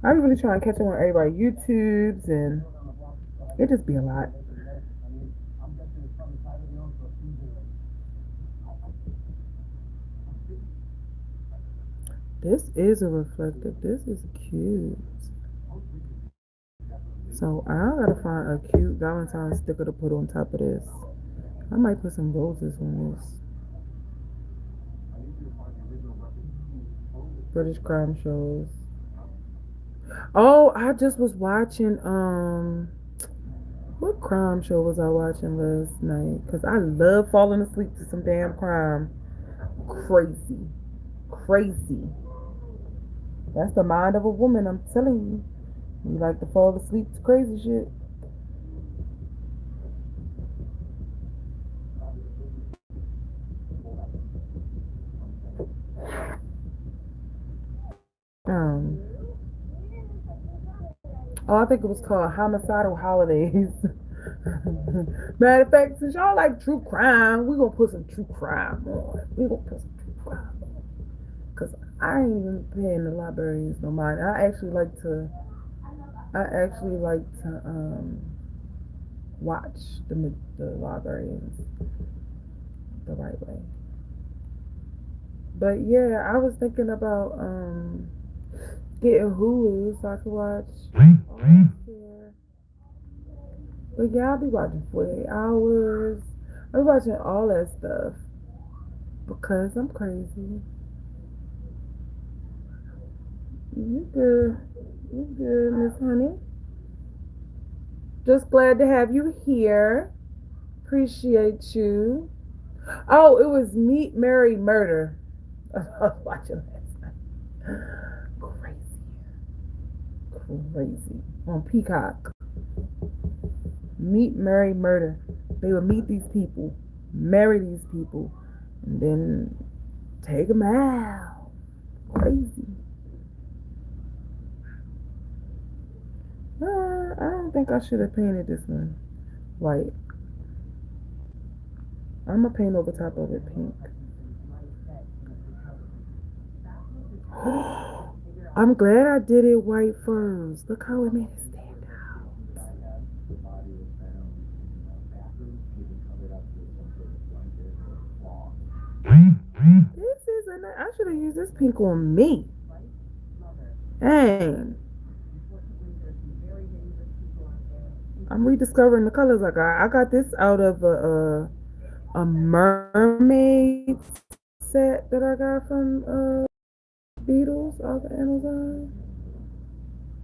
I be really trying to catch up on everybody YouTubes, and it just be a lot. This is a reflective. This is cute. So I gotta find a cute Valentine sticker to put on top of this. I might put some roses on this. British crime shows. Oh, I just was watching what crime show was I watching last night? Cause I love falling asleep to some damn crime. Crazy. Crazy. That's the mind of a woman, I'm telling you. You like to fall asleep to crazy shit. Um oh, I think it was called Homicidal Holidays. Matter of fact, since y'all like true crime, we gonna put some true crime on. We gonna put some true crime on. Cause I ain't even paying the librarians no mind. I actually like to watch the librarians the right way. But yeah, I was thinking about getting Hulu so I could watch all that shit. But yeah, I'll be watching 48 Hours. I'll be watching all that stuff because I'm crazy. You good? You good, Miss Honey? Just glad to have you here. Appreciate you. Oh, it was Meet, Mary, Murder. I was watching last night. Crazy, crazy on Peacock. Meet, Marry, Murder. They would meet these people, marry these people, and then take them out. Crazy. I don't think I should have painted this one white. I'm gonna paint over top of it pink. I'm glad I did it white first. Look how it made it stand out. The body was found in the bathroom, either covered up with some sort of blanket or cloth. This is a I should have used this pink on me. Right? Mother. Dang. Unfortunately, there's some very dangerous people out there. I'm rediscovering the colors I got. I got this out of a mermaid set that I got from Beatles off of Amazon.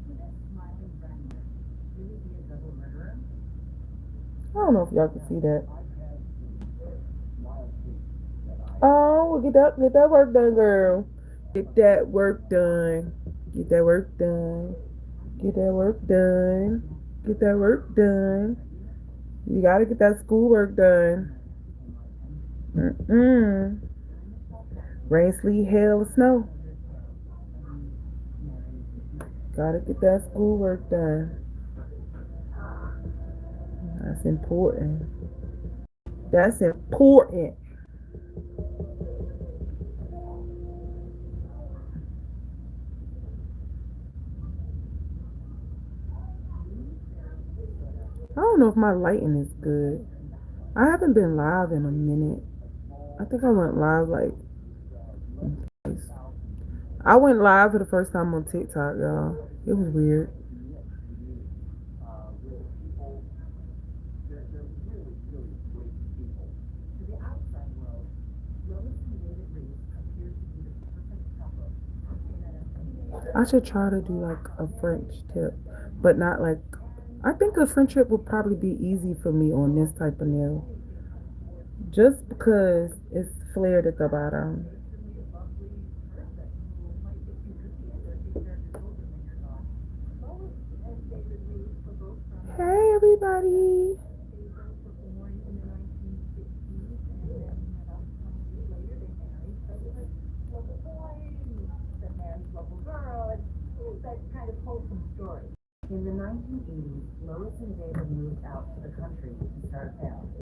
Could that smiling grandmother really be a double murderer? I don't know if y'all can see that. I've had some wild cases that I Oh, get that work done, girl. Get that work done. Get that work done. Get that work done. Get that work done. You gotta get that schoolwork done. Mm-mm. Rain, sleet, hail, or snow. Gotta get that schoolwork done. That's important. That's important. I don't know if my lighting is good. I haven't been live in a minute. I think I went live like twice. I went live for the first time on TikTok, y'all. It was weird. with people, they're really, really great people. To the outside world, Lois and David Reese appear to be the perfect couple. I should try to do like a French tip, but not like. I think a French tip would probably be easy for me on this type of nail, just because it's flared at the bottom. Hey everybody! That kind of wholesome story. In the 1980s, Lois and David moved out to the country to start a family.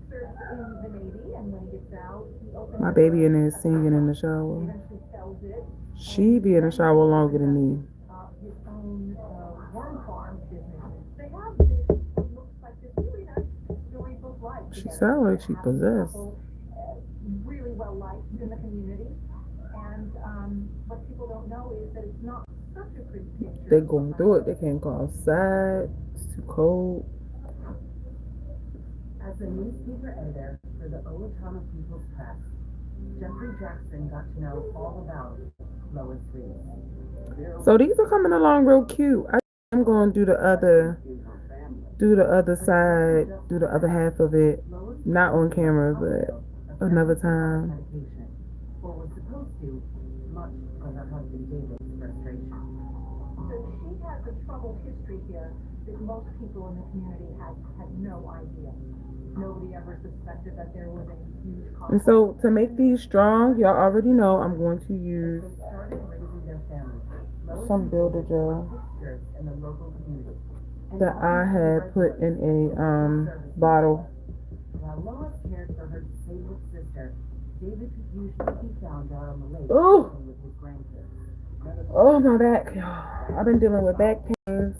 Serves in the Navy, and when he gets out, he opens My baby in there singing in the shower. eventually sells it. She be in the shower longer than me. His own worm farm business. They have this, looks like this really nice storybook life. She sounds like she possessed. Really well liked in the community. And what people don't know is that it's not such a pretty picture. They're going through it. They can't go outside. It's too cold. As a newspaper editor for the Owatonna People's Press, Jeffrey Jackson got to know all about Lois Reese. So these are coming along real cute. I'm going to do the other side, do the other half of it. Not on camera, but another time. Or was supposed to, much to her husband David's frustration. So she has a troubled history here that most people in the community had no idea. Nobody ever suspected that there was a huge conflict. And so to make these strong, y'all already know I'm going to use some builder gel that I had put in a bottle. While Lois cared for her disabled sister, David could usually be found out on the lake Ooh. with his grandkids. Oh, my back. I've been dealing with back pains.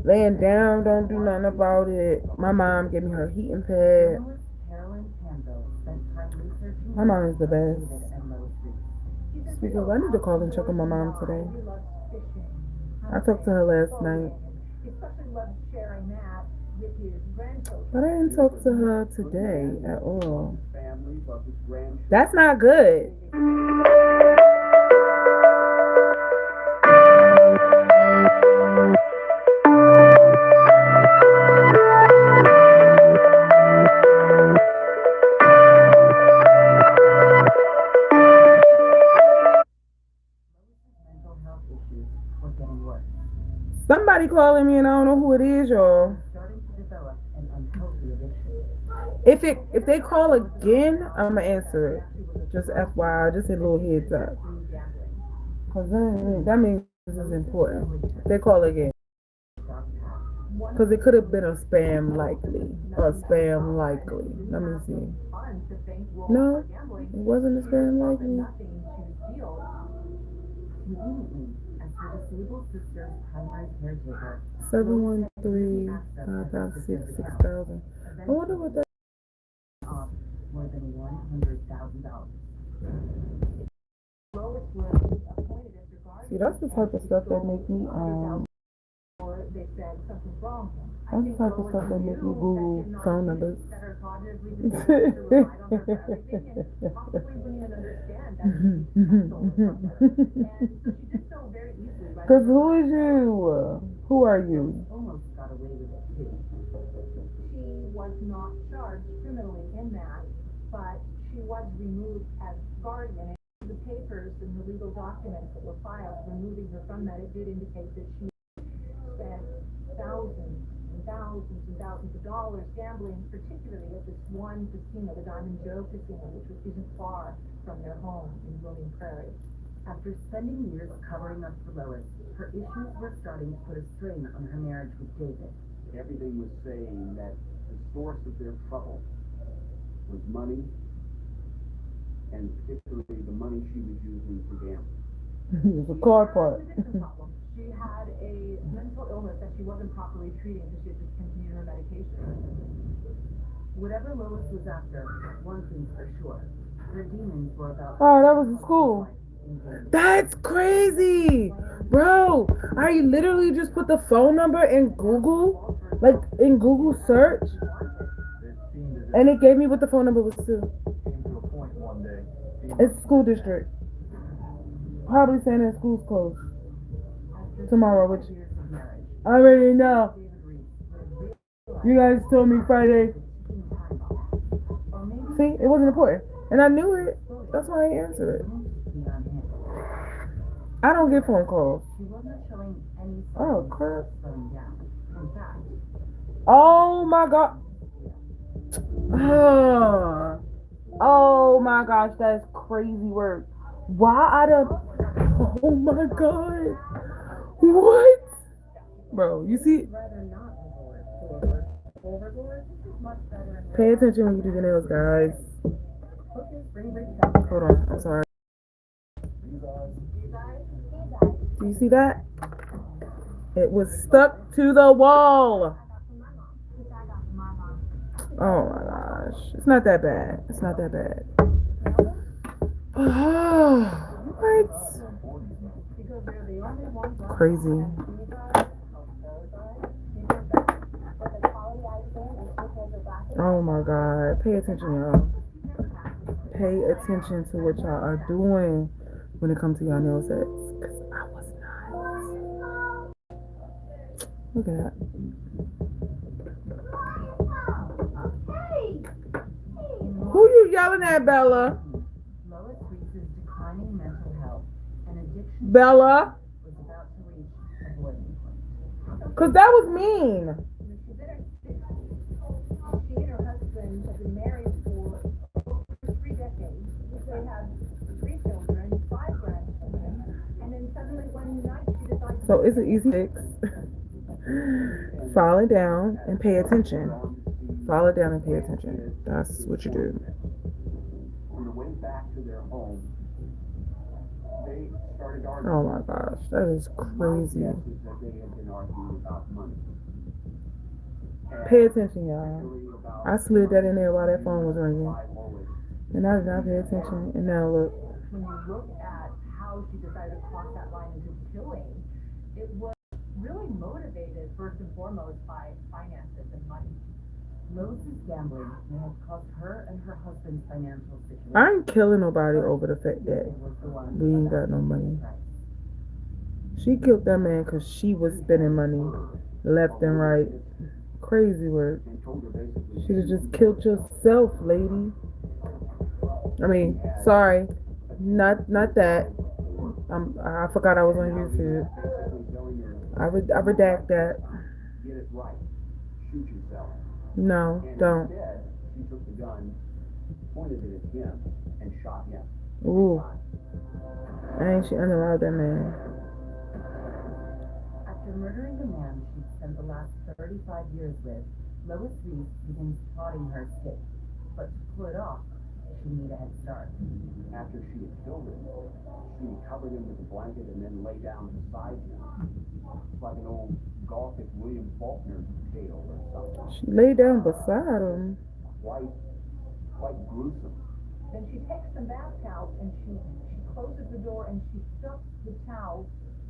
Laying down, don't do nothing about it. My mom gave me her heating pad. My mom is the best. Speaking of, I need to call and check on my mom today. I talked to her last night. But I didn't talk to her today at all. That's not good. Somebody calling me and I don't know who it is, y'all. If they call again, I'm gonna answer it. Just FYI, just a little heads up. Cause that means this is important. If they call again. Cause it could have been a spam likely. Or spam likely. Let me see. No, it wasn't a spam likely. disabled sister's primary caretaker. 713-556-6000. I wonder what that. Off more than $100,000. Lois was appointed as your guardian. See, that's the type of stuff that make me Or they said something's wrong. That's the type of stuff that make me Google phone numbers. That are cognitively disabled to rely on her for everything and possibly wouldn't even understand that she stole it from her. And so she did so very easily. Right? Cause who is you? Who are you? Almost got away with it too. She was not charged criminally in that, but she was removed as guardian. And the papers and the legal documents that were filed removing her from that, it did indicate that she spent thousands and thousands and thousands of dollars gambling, particularly at this one casino, the Diamond Joe Casino, which isn't far from their home in William Prairie. After spending years covering up for Lois, her issues were starting to put a strain on her marriage with David. Everything was saying that the source of their trouble was money, and particularly the money she was using for gambling. It's a car part. She had a mental illness that she wasn't properly treating because she had discontinued her medication. Whatever Lois was after, one thing's for sure. Her demons were about... Oh, that was the school. That's crazy, bro. I literally just put the phone number in Google, like in Google search, and it gave me what the phone number was too. It's school district. Probably saying that school's closed tomorrow, which I already know. You guys told me Friday. See, it wasn't important, and I knew it. That's why I answered it. I don't get phone calls. Oh crap! Oh my god! Oh my gosh, that's crazy work. Why I don't? Oh my god! What? Bro, you see? Pay attention when you do your nails, guys. Hold on, I'm sorry. Do you see that? It was stuck to the wall. Oh my gosh. It's not that bad. It's not that bad. What? Crazy. Oh my god. Pay attention, y'all. Pay attention to what y'all are doing when it comes to y'all nail sets. Because I was not. Look at that. Who you yelling at, Bella? Lois Reese's declining mental health and addiction Bella? was about to reach a boiling point. Because that was mean. She and her husband have been married for over 3 decades. They have 3 children, 5 grandchildren, and then suddenly one night she decides. So it's an easy fix. Fall it down and pay attention. Fall it down and pay attention. That's what you do. On the way back to their home, they started arguing. Oh my gosh, that is crazy. My guess is that they had been arguing about money. Pay attention, y'all. I slid that in there while that phone was ringing. And I did not pay attention. And now look. When you look at how she decided to cross that line into killing, it was really motivated first and foremost by finances and money. Lois's gambling may have cost her and her husband's financial situation. I ain't killing nobody over the fact that we ain't got no money. She killed that man because she was spending money left and right. Crazy work. Should have just killed yourself, lady. I mean, sorry, not that. I forgot I was on YouTube. I redact that. Get it right. Shoot yourself. No, don't. Instead, she took the gun, pointed it at him, and shot him. Ooh. She unallowed that man. After murdering the man she'd spent the last 35 years with, Lois Reese begins plotting her escape. But to pull it off, She needed a head start. After she had killed him, she covered him with a blanket and then lay down beside him. It's like an old Gothic William Faulkner tale or something. She lay down beside him. Quite gruesome. Then she takes some bath towels and she closes the door and she stuffs the towels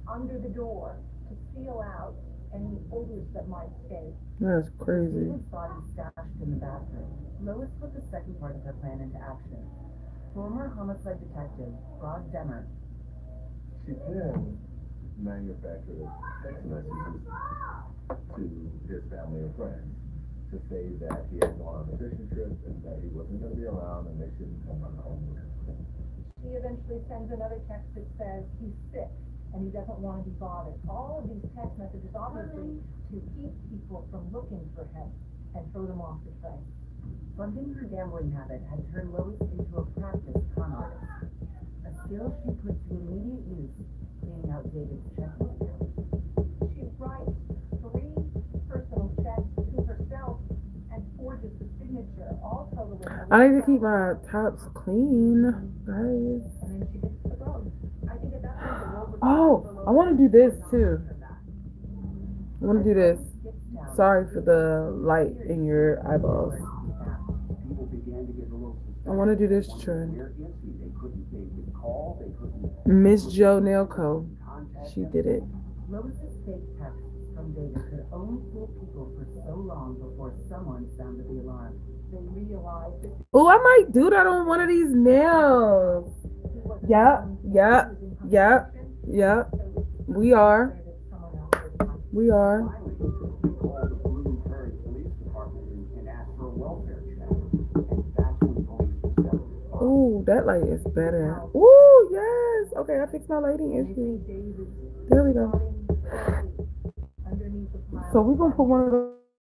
under the door to seal out any odors that might escape. That's crazy. David's body stashed in the bathroom. Lois put the second part of her plan into action. Former homicide detective Rod Demmer. She can manufacture text messages to his family and friends to say that he had gone on a fishing trip and that he wasn't going to be around and they shouldn't come on home with him. She eventually sends another text that says he's sick and he doesn't want to be bothered. All of these text messages obviously to keep people from looking for him and throw them off the train. Funding her gambling habit had turned Lois into a practiced con artist, a skill she put to immediate use, cleaning out David's checking account. She writes 3 personal checks to herself and forges the signature, all totaling. I need to keep my tops clean, guys. And then she gets the road. I think at that point the road was. Oh, I want to do this too. I want to do this. Sorry for the light in your eyeballs. People began to get a little suspicious. I want to do this trend. Where is he? They could call, they couldn't Miss Jo Nail Co. contact She him. did it. Lois's fake texts from David could only fool people for so long before someone sounded the alarm. They realized that Oh, I might do that on one of these nails. he was. Yeah, yeah, yeah, yeah. We are. We are. Finally, they called the Blue Prairie Police Department and asked for a welfare check. And that's when police discovered it. Ooh, that light is better. Ooh, yes. Okay, I fixed my lighting issue. There we go. So we're gonna put one of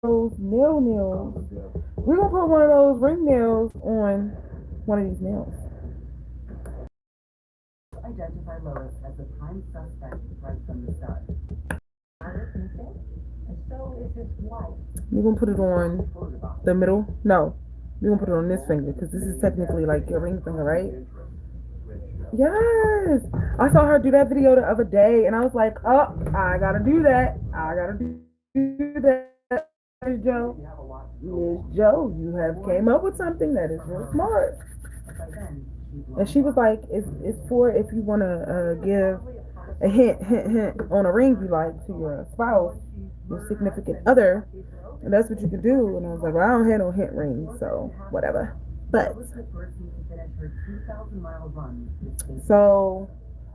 those nails. We're gonna put one of those ring nails on one of these nails. Identify Lois as a prime suspect right from the start. And so is his wife. We're gonna put it on the middle. No, we're gonna put it on this finger because this is technically like your ring finger, right? Yes. I saw her do that video the other day, and I was like, oh, I gotta do that. I gotta do that, Miss Jo. Miss Jo, you have came up with something that is real smart. By then, she'd And she was like, it's for if you want to give a hint on a ring you like to your spouse, your significant other, and that's what you can do. And I was like, well, I don't have no hint ring, so whatever. But Lois had first need to finish her 2,000-mile run this week. so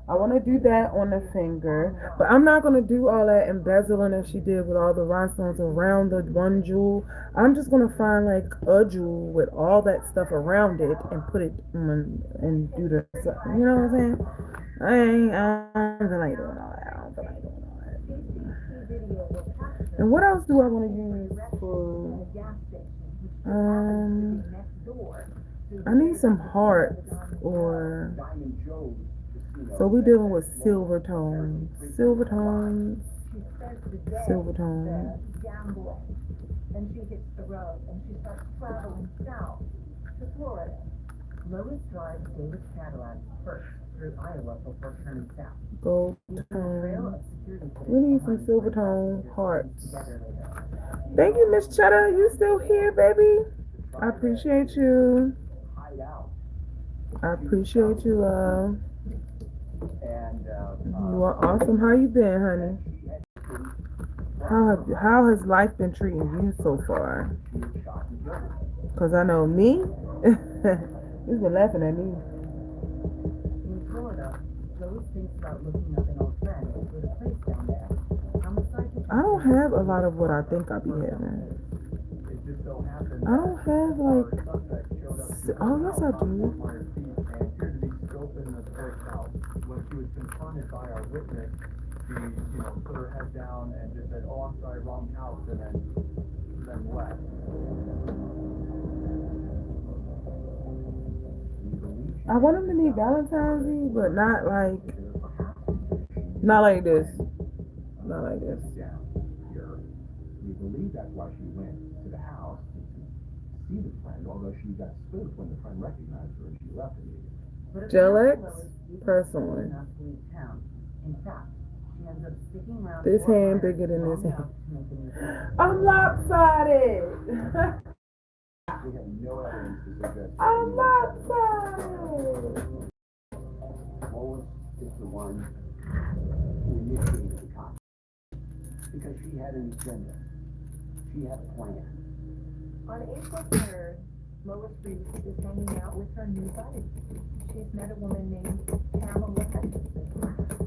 I want to do that on the finger, but I'm not going to do all that embezzling that she did with all the rhinestones around the one jewel. I'm just going to find like a jewel with all that stuff around it and put it on and do the, you know what I'm saying? I don't feel like doing all that. I don't feel like doing all that. And what else do I want to use for, I need some hearts or, Diamond Joe's casino. so we're dealing with silver tones, silver tones, silver tones. Gambling. Then she hits the road and she starts traveling south to Florida. Lois drives David's Cadillac first through Iowa before turning south. Gold Using a trail tone. of security footage We need some behind silver her tone to hearts. together later. Thank you, Miss Cheddar. You still here, baby? I appreciate you. Hide out. I appreciate you, love. And, You are awesome. How you been, honey? How has life been treating you so far? she was shot and killed. Cause I know me. You've been laughing at me. In Florida, Lois thinks about looking up an old friend with a place down there. Homicide I don't have a lot of what I think I be having. It just so happened I don't have like. our suspect showed up to Oh yes, I do. and appeared to be scoping the first house. When she was confronted by our witness, she, put her head down and just said, "Oh, I'm sorry, wrong house," and then left. I want him to be Valentine's Eve, but not like this. Not like this. Down here. We believe that's why she went to the house to see the friend, although she got spooked when the friend recognized her and she left immediately. But Gel apparently X, Lois isn't Press-on. stupid enough to leave town. In fact, she ends up sticking around This Fort hand Myers bigger than long this hand. enough to make a new friend. I'm lopsided. We have no evidence to suggest that I'm anyone lopsided. Lois is the one who initiated the conflict because she had an agenda. She had a plan. On April 3rd, Lois Reese is hanging out with her new buddy. She's met a woman named Pamela Hutchinson,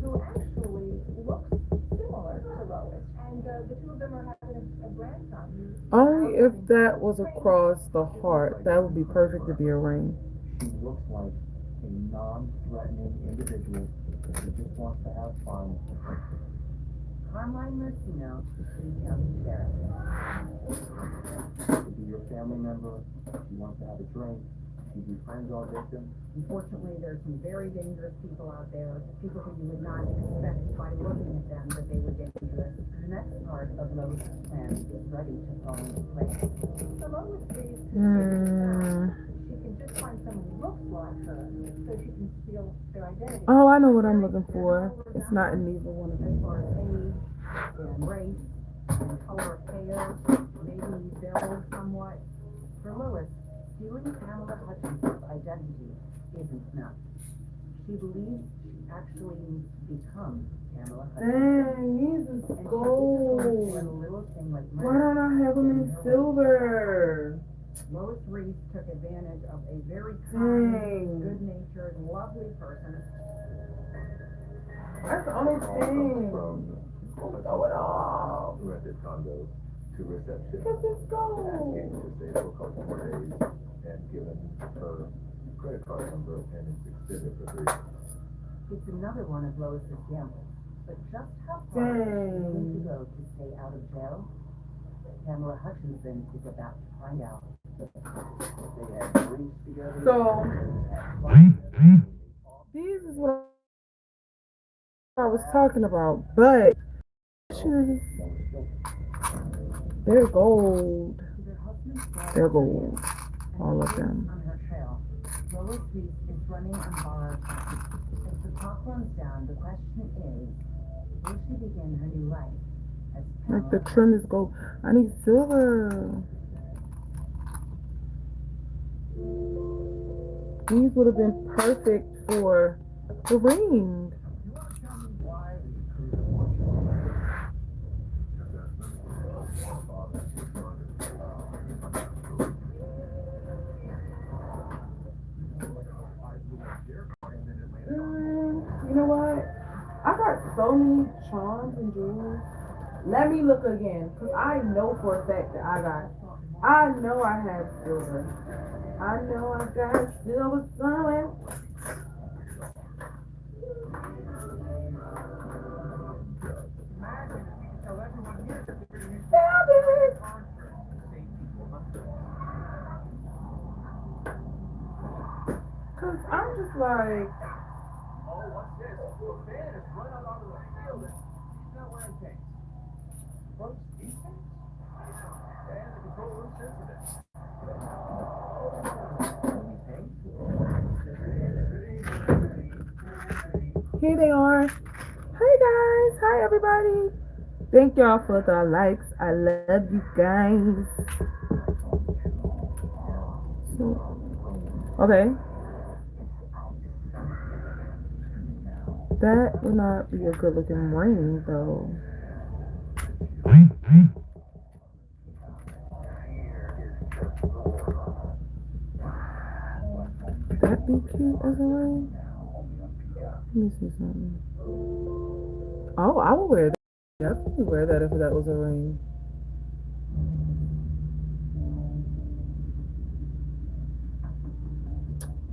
who actually looks similar to Lois. And the two of them are having a grandson. Only if that was across the heart. That would be perfect to be a ring. She looks like a non-threatening individual who just wants to have fun. Carmine Mercino, Lee County Sheriff. Could be your family member, she wants to have a drink, she befriends our victim. Unfortunately, there's some very dangerous people out there, people who you would not expect by looking at them that they were dangerous. The next part of Lois' plan is ready to fall into place. So Lois Reese, she can just find someone who looks like her, so she can steal their identity. Oh, I know what I'm looking for. It's not in neither one of As them. far as age and race and color of hair, maybe build somewhat. For Lois, stealing Pamela Hutchinson's identity isn't enough. She believes she actually needs to become Pamela Hutchinson. Dang, these And is she isn't going to let a gold. little thing like Why murder. don't I have them in silver? Lois Reese took advantage of a very Dang. kind, good-natured, lovely person. That's the only thing. From Throw it off. rented condo to reception. Because it's gold. Asking to stay for a couple more days and given her credit card number and it's extended for 3 days. It's another one of Lois's gambles. But just how far is she willing to go to stay out of jail? Pamela Hutchinson is about to find out. They had drinks together. So, had fun together. these is what I was talking about, but shoes, they're gold. To their husband's death, They're gold. and All of the them. police on her trail, Lois Reese is running on borrowed time. As the clock runs down, the question is, will she begin her new life as Like the Pamela trim is gold. I need silver. These would have been perfect for the ring. You want to tell me why the recruiter wants you to You know what? I got so many charms and jewels. Let me look again, because I know for a fact that I know I have silver. I know I got silver somewhere. Found it! Cause I'm just like, Oh, what's this? A fan is run out onto the field and he's not wearing pants. Folks, these things? And the control room says this. here they are. Hey guys, hi everybody. Thank y'all for the likes. I love you guys. So, okay. That would not be a good looking ring though. That be cute as a ring? Let me see something. Oh, I would wear that. Definitely wear that if that was a ring.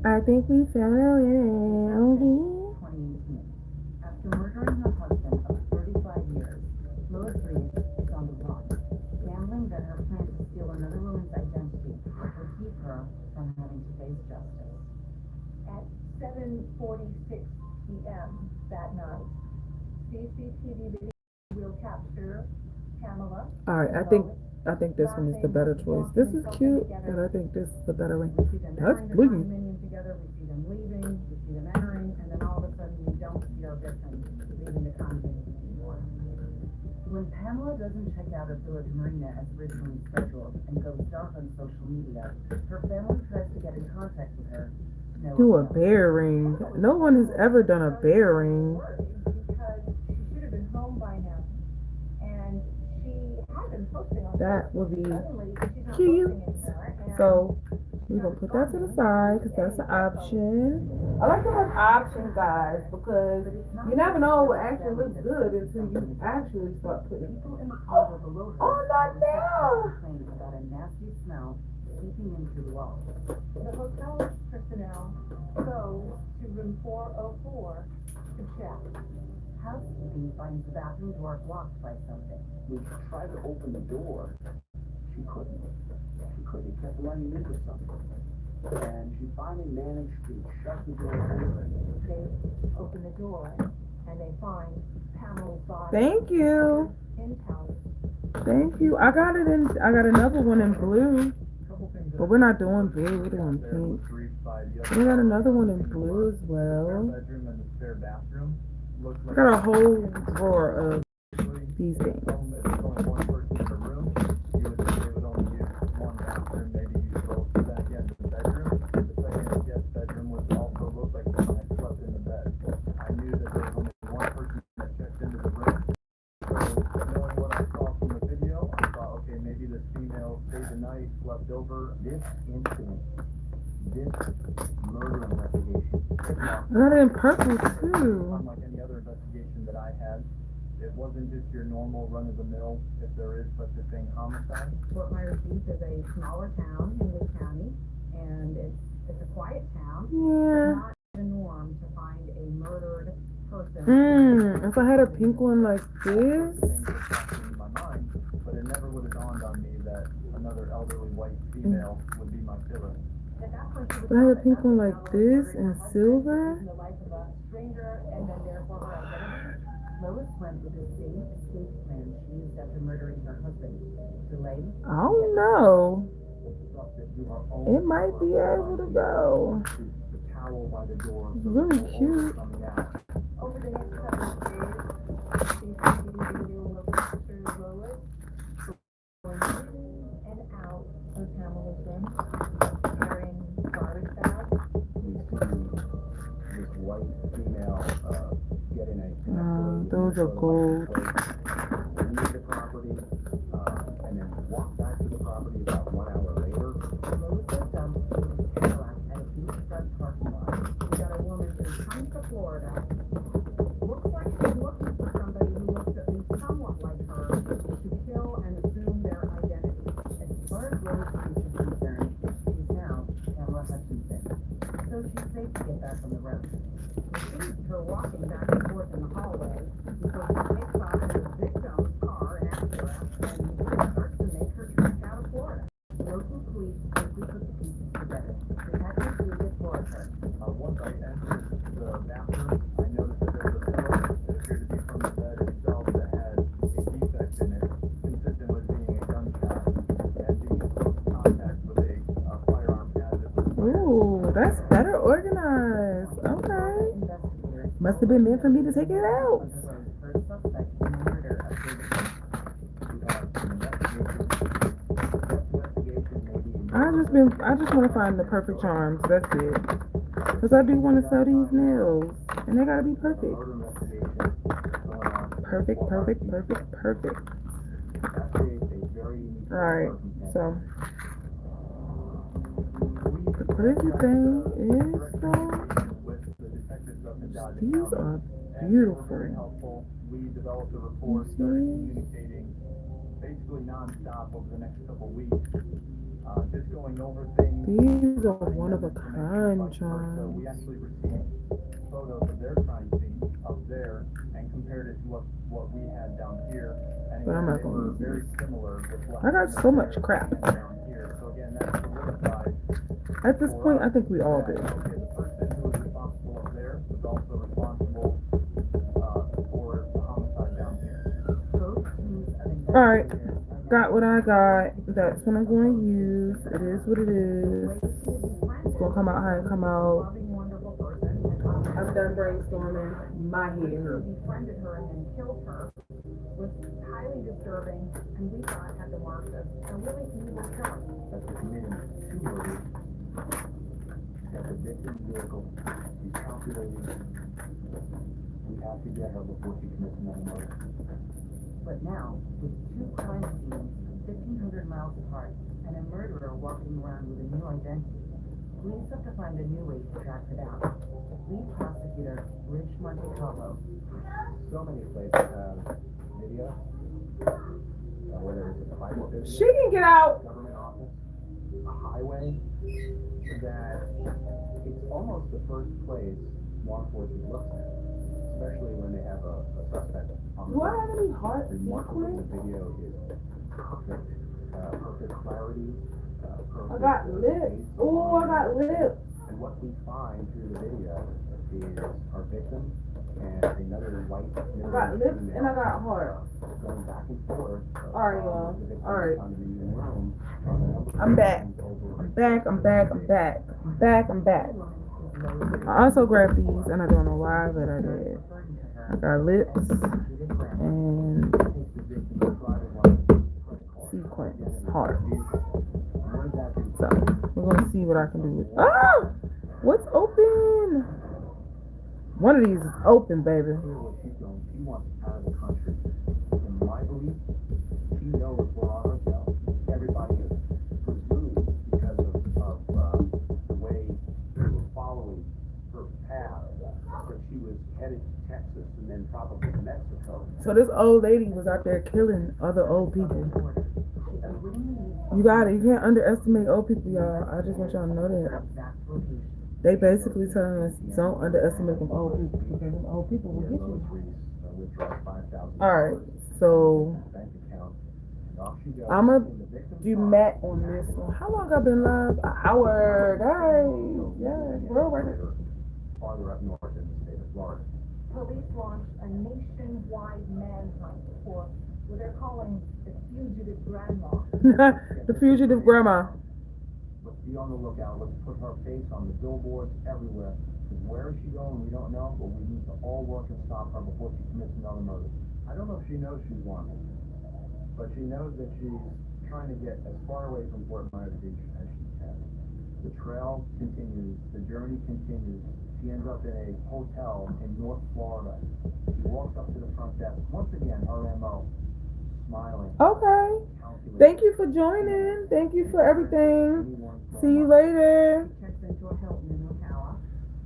I think we found a winner. 2018. After murdering her husband of 35 years, Lois Reese is on the run, gambling that her plan to steal another woman's identity will keep her from having to face justice. At 7:46 p.m. that night, CCTV video will capture Pamela. Alright, I think I think this one is the better choice. This is cute, but I think this is the better one. We see them That's entering the blingy. condominium together, we see them leaving, we see them entering, and then all of a sudden we don't see our victim leaving the condominium anymore. When Pamela doesn't check out of Village Marina as originally scheduled and goes dark on social media, her family tries to get in contact with her. No Do a avail. bear ring. No one has ever done a bear ring. Because she should have been home by now. And she had been posting on That would be suddenly she's not cute. posting anymore. And So we're gonna put that to the side because that's an option. I like to have options, guys, because you never know what actually looks good until you actually start putting it People in the corridor below her on the nail. complained about a nasty smell seeping into the walls. the hotel personnel go to room 404 to check. Housekeeping finds the bathroom door blocked by something. When she tried to open the door, she couldn't. It kept running into something. And she finally managed to shut the door open. They open the door and they find Pamela's body Thank you. in powder. Thank you. I got another one in blue. Couple things that But we're not doing blue, we're doing there pink. was briefed by the We other got another one in blue as spare well. bedroom and the spare bathroom. Looks I like got a whole drawer of actually, these things. if there's only one person in the room, you would think they would only use one bathroom, maybe use both. But then again, the bedroom, the second guest bedroom was also looked like someone had slept in the bed. I knew that there was only one person that checked into the room. So knowing what I saw from the video, I thought, okay, maybe this female stayed the night, slept over. This incident, this murder investigation, I got it in purple too. Unlike any other investigation that I had, it wasn't just your normal run-of-the-mill, if there is such a thing, homicide. Fort Myers Beach is a smaller town in Wood County, and it's a quiet town. Yeah. Not the norm to find a murdered person. If I had a pink one like this, Things that popped into my mind, but it never would have dawned on me that another elderly white female would be my killer. At that point, she was if I had a not pink one enough like to this murder in her husband silver, in the life of a stranger, and then therefore her identity. Lois went with the same escape plan she used after murdering her husband. Delay. I don't know. Stuff that you are only It might be able to go. the towel by the door. It's really cute. Coming out. Over the next couple of days, CCTV video will capture Lois going in and out of Pamela's room, carrying garbage bags. we see this white female, get in a. Those are gold. Leave the property, and then walk back to the property about 1 hour later. Lois was dumped in a Cadillac at a beachfront parking lot. We got a woman who comes to Florida. Looks like she's looking for somebody who looks at least somewhat like her to kill and assume their identity. As far as Lois is concerned, she's now Pamela Hutchinson. So she's safe to get back on the road. We see her walking back and forth in the hallway before she takes off in the victim's car and Acura and starts to make her trek out of Florida. Local police quickly put the pieces together. Detectives Lucas Forrester. Once I entered the bathroom, I noticed that there was a pillow that appeared to be from the bed itself that had a defect in it, consistent with being a gunshot and being in close contact with a firearm as it was fired. Ooh, that's better organized. Okay. Investigators Must have been meant for me to take it out. on the road for a suspect in the murder of David. I just want to find the perfect charms. That's it. Cause I do want to sell these nails, and they gotta be perfect. Murder investigation going on. Perfect, perfect, perfect, perfect. That's a very unique All right. circumstance. So the crazy thing is, With the detectives up in Dodge these County. are And they were very beautiful. helpful. We developed a rapport, You started see? communicating basically nonstop over the next couple weeks. Just going over things. These are one of a information, kind vice versa. We charms. actually received photos of their crime scene up there and compared it to what we had down here. And But I'm not they gonna were use very similar with what I got so happened much there crap. and down here. So again, that solidified At this point, I think we all do. okay, the person who was responsible up there was also responsible for the homicide down here. Both teams of All right. investigators are got what I got. That's what I'm going to use. It is what it is. It's going to come out how it come out. Loving, wonderful person, and I'm done brainstorming my who hair. befriended her and then killed her was highly disturbing, and we thought had the marks of a really evil killer. After committing 2 murders, that the victim's vehicle is calculated. We have to get her before she commits another murder. But now, with 2 crime scenes 1,500 miles apart and a murderer walking around with a new identity, police have to find a new way to track her down. Lead prosecutor Rich Montecarlo. So many places have video, whether it's a private business, She can get out. government office, a highway, that it's almost the first place law enforcement looks at, especially when they have a suspect on the Do I run. have any heart Remarkably, the sequence? video is perfect, perfect clarity, perfect. I got lips. Oh, I got lips. And what we find through the video is our victim and another white I got lips and I got heart. going back and forth. Alright, y'all. Alright. I'm I'm back. I'm back. I'm back. I'm back. I'm back. I'm back. I also grabbed these and I don't know why, but I did. I got lips and sequence heart. So we're gonna see what I can do with. Ah, what's open? One of these is open, baby. She wants out of the country. In my belief, she knows we're on her tail. Everybody is presumed because of the way we were following her path that she was headed to Texas and then probably to Mexico. So this old lady was out there killing other old people. You got it. You can't underestimate old people, y'all. I just want y'all to know that. They basically telling us don't underestimate them old people because them old people will get you. Alright, so I'ma do Matt on this one. How long I been live? An hour, guys. Yeah, real record. Farther up north in the state of Florida. Police launched a nationwide manhunt for what they're calling the fugitive grandma. The fugitive grandma. Let's be on the lookout. Let's put her face on the billboards everywhere. Because where is she going? We don't know, but we need to all work and stop her before she commits another murder. I don't know if she knows she's wanted, but she knows that she's trying to get as far away from Fort Myers Beach as she can. The trail continues. The journey continues. She ends up in a hotel in North Florida. She walks up to the front desk. Once again, her MO. Smiling. Okay. Thank you for joining. Thank you for everything. See you later. She checks into a Hilton in Ocala,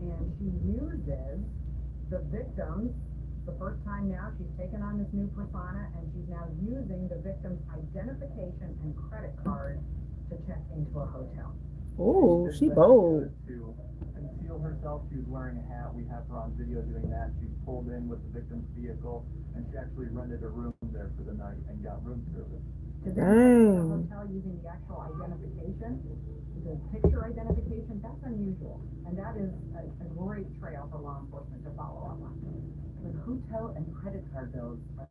and she uses the victims. The first time now she's taken on this new persona, and she's now using the victim's identification and credit card to check into a hotel. Ooh, she bold. To conceal herself, she was wearing a hat. We have her on video doing that. She pulled in with the victim's vehicle, and she actually rented a room there for the night and got room service. To then check into a Dang. hotel using the actual identification, the picture identification, that's unusual, and that is a great trail for law enforcement to follow up on. But hotel and credit card bills are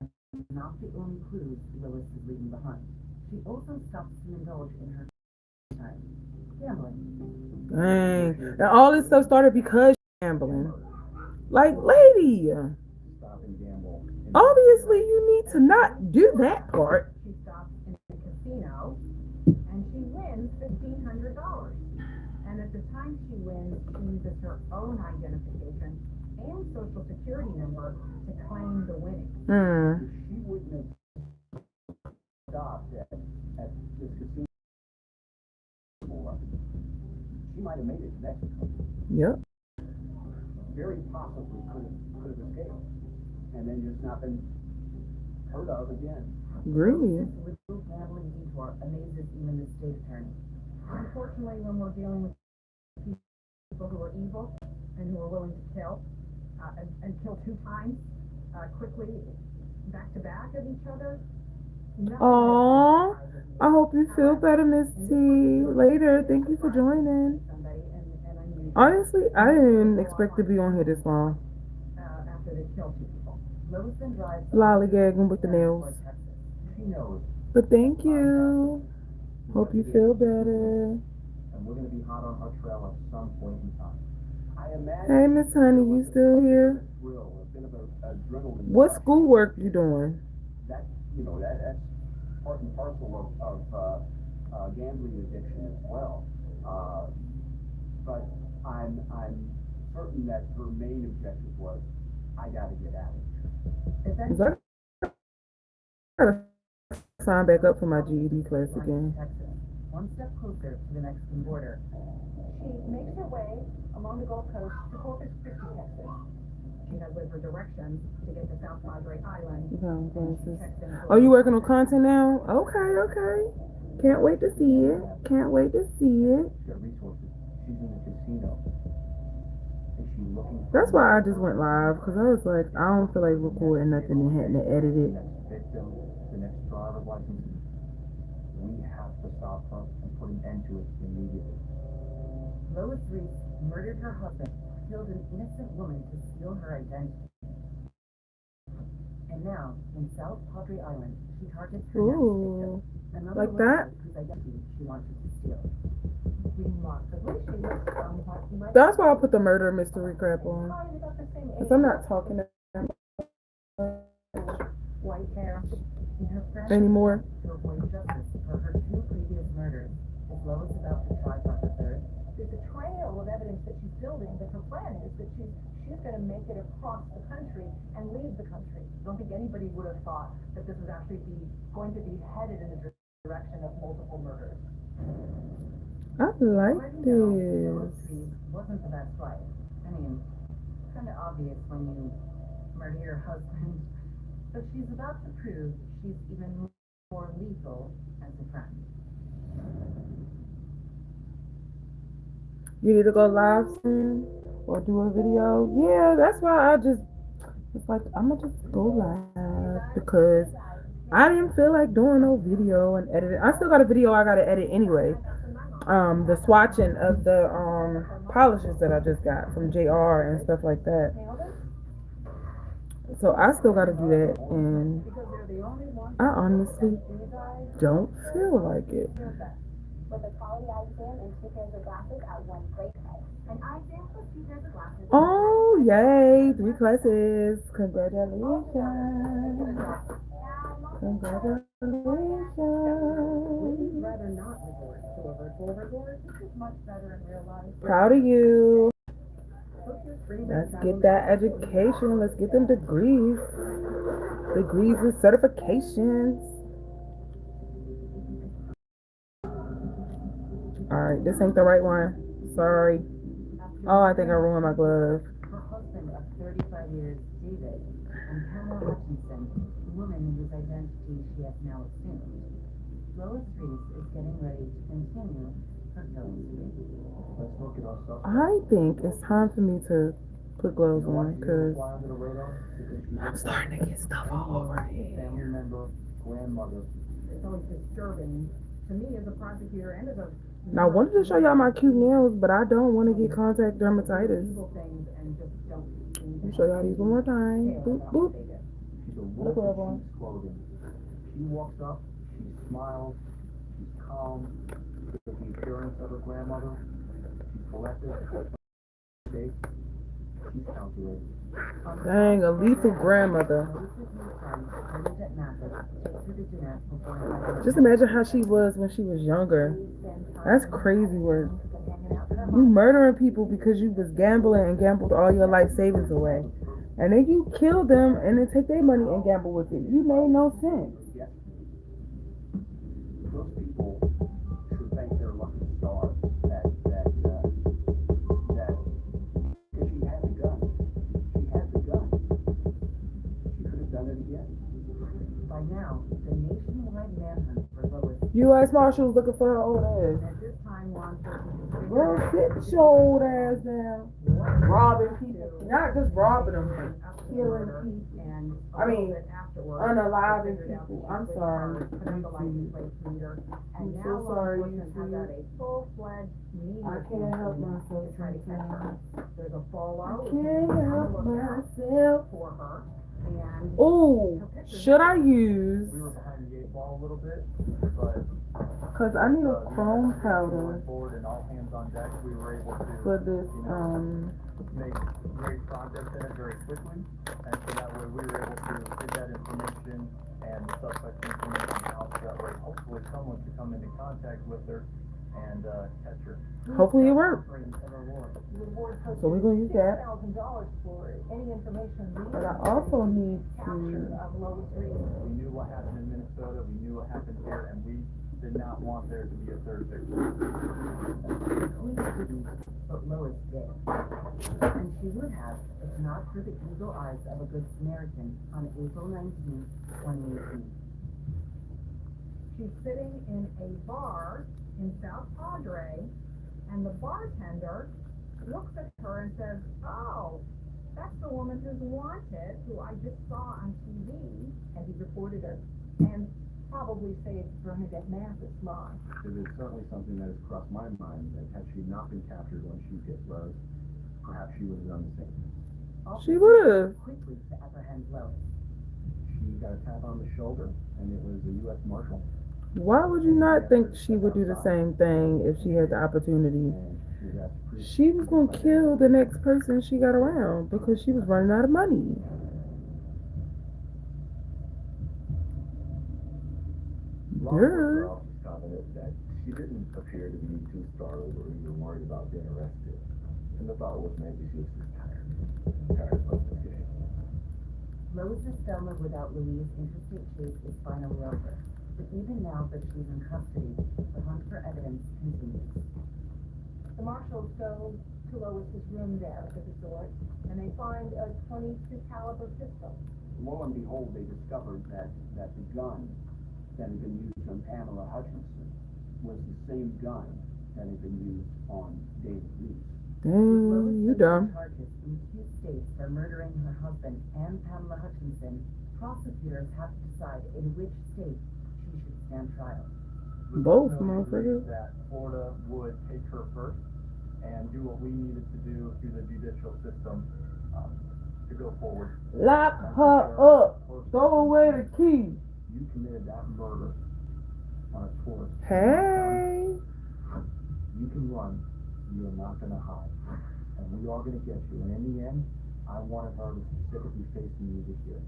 not the only clues Lewis is leaving behind. She also stops to indulge in her time gambling. Dang. And all this stuff started because she's gambling. Like, lady, Stop and gamble. obviously you need to not do that part. She stops in the casino and she wins $1,500. And at the time she wins, she uses her own identification and social security number to claim the winnings. Hmm. She wouldn't have stopped at this casino. She might have made it to Mexico. Yep. Very possibly could have escaped. And then just not been heard of again. Agree. This little gambling detour amazes even the state attorney. Unfortunately, when we're dealing with people who are evil and who are willing to kill, and kill 2 times, quickly, back to back of each other, nothing Aww. surprises me. I hope you feel better, Miss T. Later. Thank you for joining. Somebody and unusual, Honestly, I didn't expect to be on here this long. after they kill 2 people. Lewis then drives Lollygagging with the nails. toward Texas. She knows But thank you. Hope you feel better. And we're gonna be hot on her trail at some point in time. I imagine. Hey, Miss Honey, you still here? Thrill, a bit of an adrenaline. What rush. schoolwork you doing? That, that's part and parcel of gambling addiction as well. But I'm certain that her main objective was, I gotta get out of here. Eventually, I gotta sign back up for my GED class again. Texas, one step closer to the Mexican border. She makes her way along the Gulf Coast to Corpus Christi, Texas. She has with her directions to get to South Padre Island. No, And she glasses. checks in Oh, you working on content now? Okay, okay. Can't wait to see it. Can't wait to see it. She's got resources. She's in the casino. Is she looking for That's why I just went live, because I was like, I don't feel like recording nothing and having to edit the it. next victim, the next driver's license? We have to stop her and put an end to it immediately. Lois Reese murdered her husband, killed an innocent woman to steal her identity. And now, in South Padre Island, she targets her next Ooh, victim, another like woman that? whose identity she wanted to steal. Remarkably, she looks somewhat like That's why I put the murder mystery crap on. Probably about the same Because age. I'm not talking white hair. In her fresh anymore. to avoid justice for her two previous murders, is Lois about to try for her third? There's a trail of evidence that she's building, but her plan is that she's going to make it across the country and leave the country. I don't think anybody would have thought that this was actually going to be headed in the direction of multiple murders. I like Already know Lois this. Reese wasn't the best wife. I mean, it's kind of obvious when you murder your husband. So she's about to prove she's even more lethal as a friend. You need to go live soon or do a video? Yeah, that's why it's like, I'm going to just go live because I didn't feel like doing no video and editing. I still got a video I got to edit anyway. The swatching of the polishes that I just got from JR and stuff like that. So I still got to do that, and I honestly don't feel like it. With a quality eye exam and 2 pairs of glasses at one great price. An eye exam plus 2 pairs of glasses. Oh, yay! 3 classes. Congratulations. Congratulations. Rather not resort to a virtual resort. This is much better in real life. Proud of you. Book your free Let's next get that education. Let's get them degrees. Degrees and certifications. Alright, this ain't the right one. Sorry. Oh, I think I ruined my glove. Her husband of 35 years, David, and Pamela Hutchinson, the woman whose identity she has now assumed. Lois Reese is getting ready to continue her killing spree. Let's look at our suspect. I think it's time for me to put gloves on because Fly under the radar because she I'm starting to get stuff all over me. family member, grandmother. It's always disturbing to me as a prosecutor and as a Now, I wanted to show y'all my cute nails, but I don't want to get contact dermatitis. evil things and just don't seem Let me show y'all these one more time. Boop, boop. She's a Look wolf what I in sheep's clothing. She walks up, she smiles, she's calm, with the appearance of her grandmother. She's collected, she's calculated. Dang, a lethal grandmother. Just imagine how she was when she was younger. That's crazy work. You murdering people because you was gambling and gambled all your life savings away. And then you kill them and then take their money and gamble with it. You made no sense. Those people should thank their lucky stars that if she had the gun. She had the gun. She could have done it again. By now, the nationwide manhunt for Lois, U.S. Marshals looking for her old ass. at this time law enforcement is Girl, sit your old ass down. Robbing people. Not just robbing them, but killing people. and I mean, unaliving figured out people. that I'm she was sorry. hard, put on the license plate reader, I'm and so now law sorry, enforcement has you got a full-fledged media I can't help campaign myself to try to catch her. sometimes. There's a fallout. Can't help myself. For her. And Oh, should I use? We were behind the 8 ball a little bit, but Cause I need a the chrome investigation powder went forward and all hands on deck. We were able to for this. make great progress in it very quickly, and so that way we were able to get that information and the suspect information out. That way, hopefully, someone could come into contact with her and catch her. Hopefully it works. The reward So we're gonna use that. $6,000 for any information leading But I to also need capture to. of Lois Reed. We knew what happened in Minnesota. We knew what happened here, and we did not want there to be a third victim. The police didn't, but Lois did. And she would have, if not for the eagle eyes of a good Samaritan on April 19th, 2018. She's sitting in a bar in South Padre, and the bartender looks at her and says, "Oh, that's the woman who's wanted, who I just saw on TV," and he reported her, and probably saved Bernadette Mathis' life. It is certainly something that has crossed my mind, that had she not been captured when she hit Rose, perhaps she would have done the same. She would've. Quickly to apprehend Lois. She got a tap on the shoulder, and it was a U.S. Marshal. Why would you not think she would do the same thing if she had the opportunity? And she was asked to prove She was gonna kill the next person she got around because she was running out of money. Law Yeah. enforcement officers commented that she didn't appear to be too startled or even worried about being arrested. And the thought was maybe she was just tired of this game. Lois's Selma without Louise interstate chase is finally over. But even now that she's in custody, the hunt for evidence continues. The marshals go to Lois's room there at the resort, and they find a .22 caliber pistol. Lo and behold, they discovered that the gun that had been used on Pamela Hutchinson was the same gun that had been used on David Reese. Dang, you dumb. Charges in 2 states for murdering her husband and Pamela Hutchinson, prosecutors have to decide in which state she should stand trial. Both, We motherfucker. believed that Florida would take her first and do what we needed to do through the judicial system to go forward. Lock her up. Throw away the key. You committed that murder on a tourist. Hey. You can run. You are not going to hide. And we are going to get you. And in the end, I wanted her to specifically face the music here.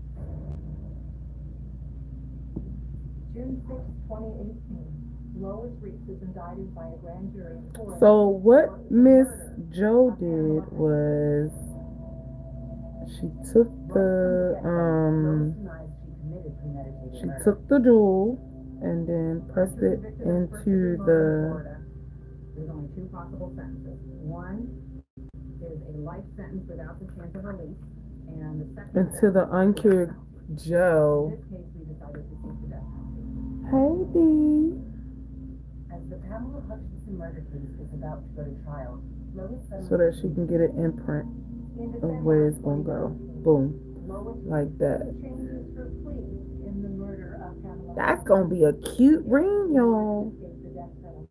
June 6, 2018, Lois Reese is indicted by a grand jury in Florida. So what Miss Joe did was she took the Lois denies she committed premeditated she murder. took the jewel and then pressed it into the There's only 2 possible sentences. One is a life sentence without the chance of release, and the second into the uncured In Joe. this case, we decided to seek the death penalty. Hey Dee. As the Pamela Hutchinson murder case is about to go to trial, Lois So that she can get an imprint of where it's gonna go. Boom. Like that. Changes her plea in the murder of Pamela. That's gonna be a cute ring, y'all. Escaped the death penalty.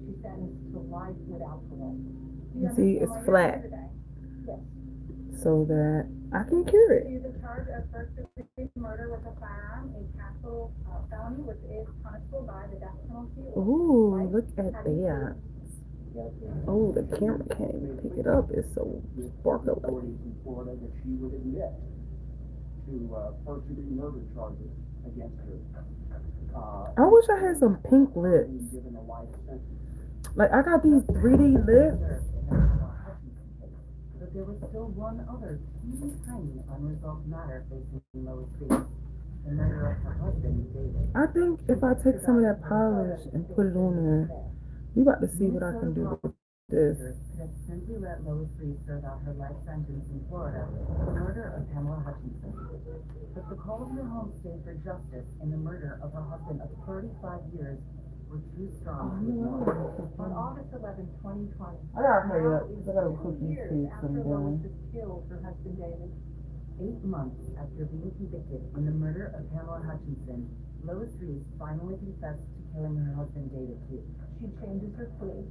She's sentenced to life without parole. You see, it's flat. Yes. So that I can cure it. She is charged of first-degree murder with a firearm, a capital felony, which is punishable by the death penalty. Ooh, look at that. Oh, the camera can't even pick it up. It's so sparkly. Authorities in Florida that she would admit to first-degree murder charges against her. I wish I had some pink lips. Being given a life sentence. Like I got these 3D lips. But there was still one other teeny tiny unresolved matter facing Lois Reese, the murder of her husband, David. I think if I take some of that polish and put it on there, we about to see what I can do with this. Could have simply let Lois Reese serve out her life sentence in Florida for the murder of Pamela Hutchinson. But the call of her home state for justice in the murder of her husband of 35 years were too strong to ignore. On August 11, 2020, I gotta hurry up, now is 'cause I gotta 2 cook these years cakes after and Lois has killed her husband David. 8 months after being convicted in the murder of Pamela Hutchinson, Lois Reese finally confessed to killing her husband David too. She changes her plea.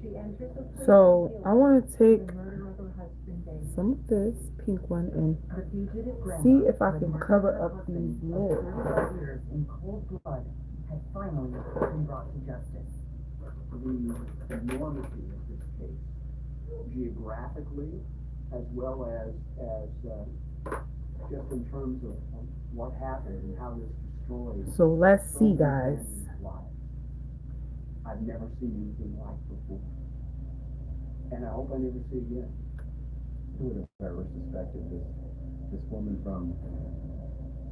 She enters the plea So of guilt I want to to take the murder of her has been bathed. some of this pink one and The fugitive see grandmother if I who had can murdered cover her up husband these of lips. 35 years in cold blood had finally been brought to justice. The enormity of this case, geographically, as well as just in terms of what happened and how this destroyed So let's so see, many guys. families' lives. I've never seen anything like before, and I hope I never see again. Who would have ever suspected this woman from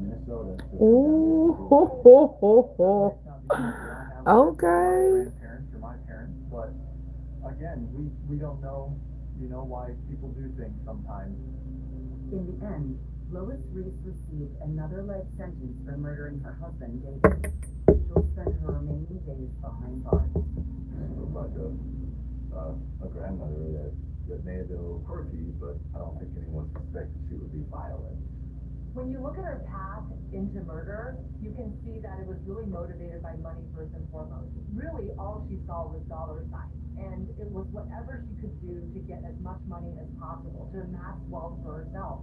Minnesota? Ooh, ho, ho, ho, ho. Okay. Grandparents or my parents, but again, we don't know, why people do things sometimes. In the end, Lois Reese received another life sentence for murdering her husband, David. She'll spend her remaining days behind bars. Looks like a grandmother that may have been a little quirky, but I don't think anyone suspected she would be violent. When you look at her path into murder, you can see that it was really motivated by money first and foremost. Really, all she saw was dollar signs, and it was whatever she could do to get as much money as possible, to amass wealth for herself.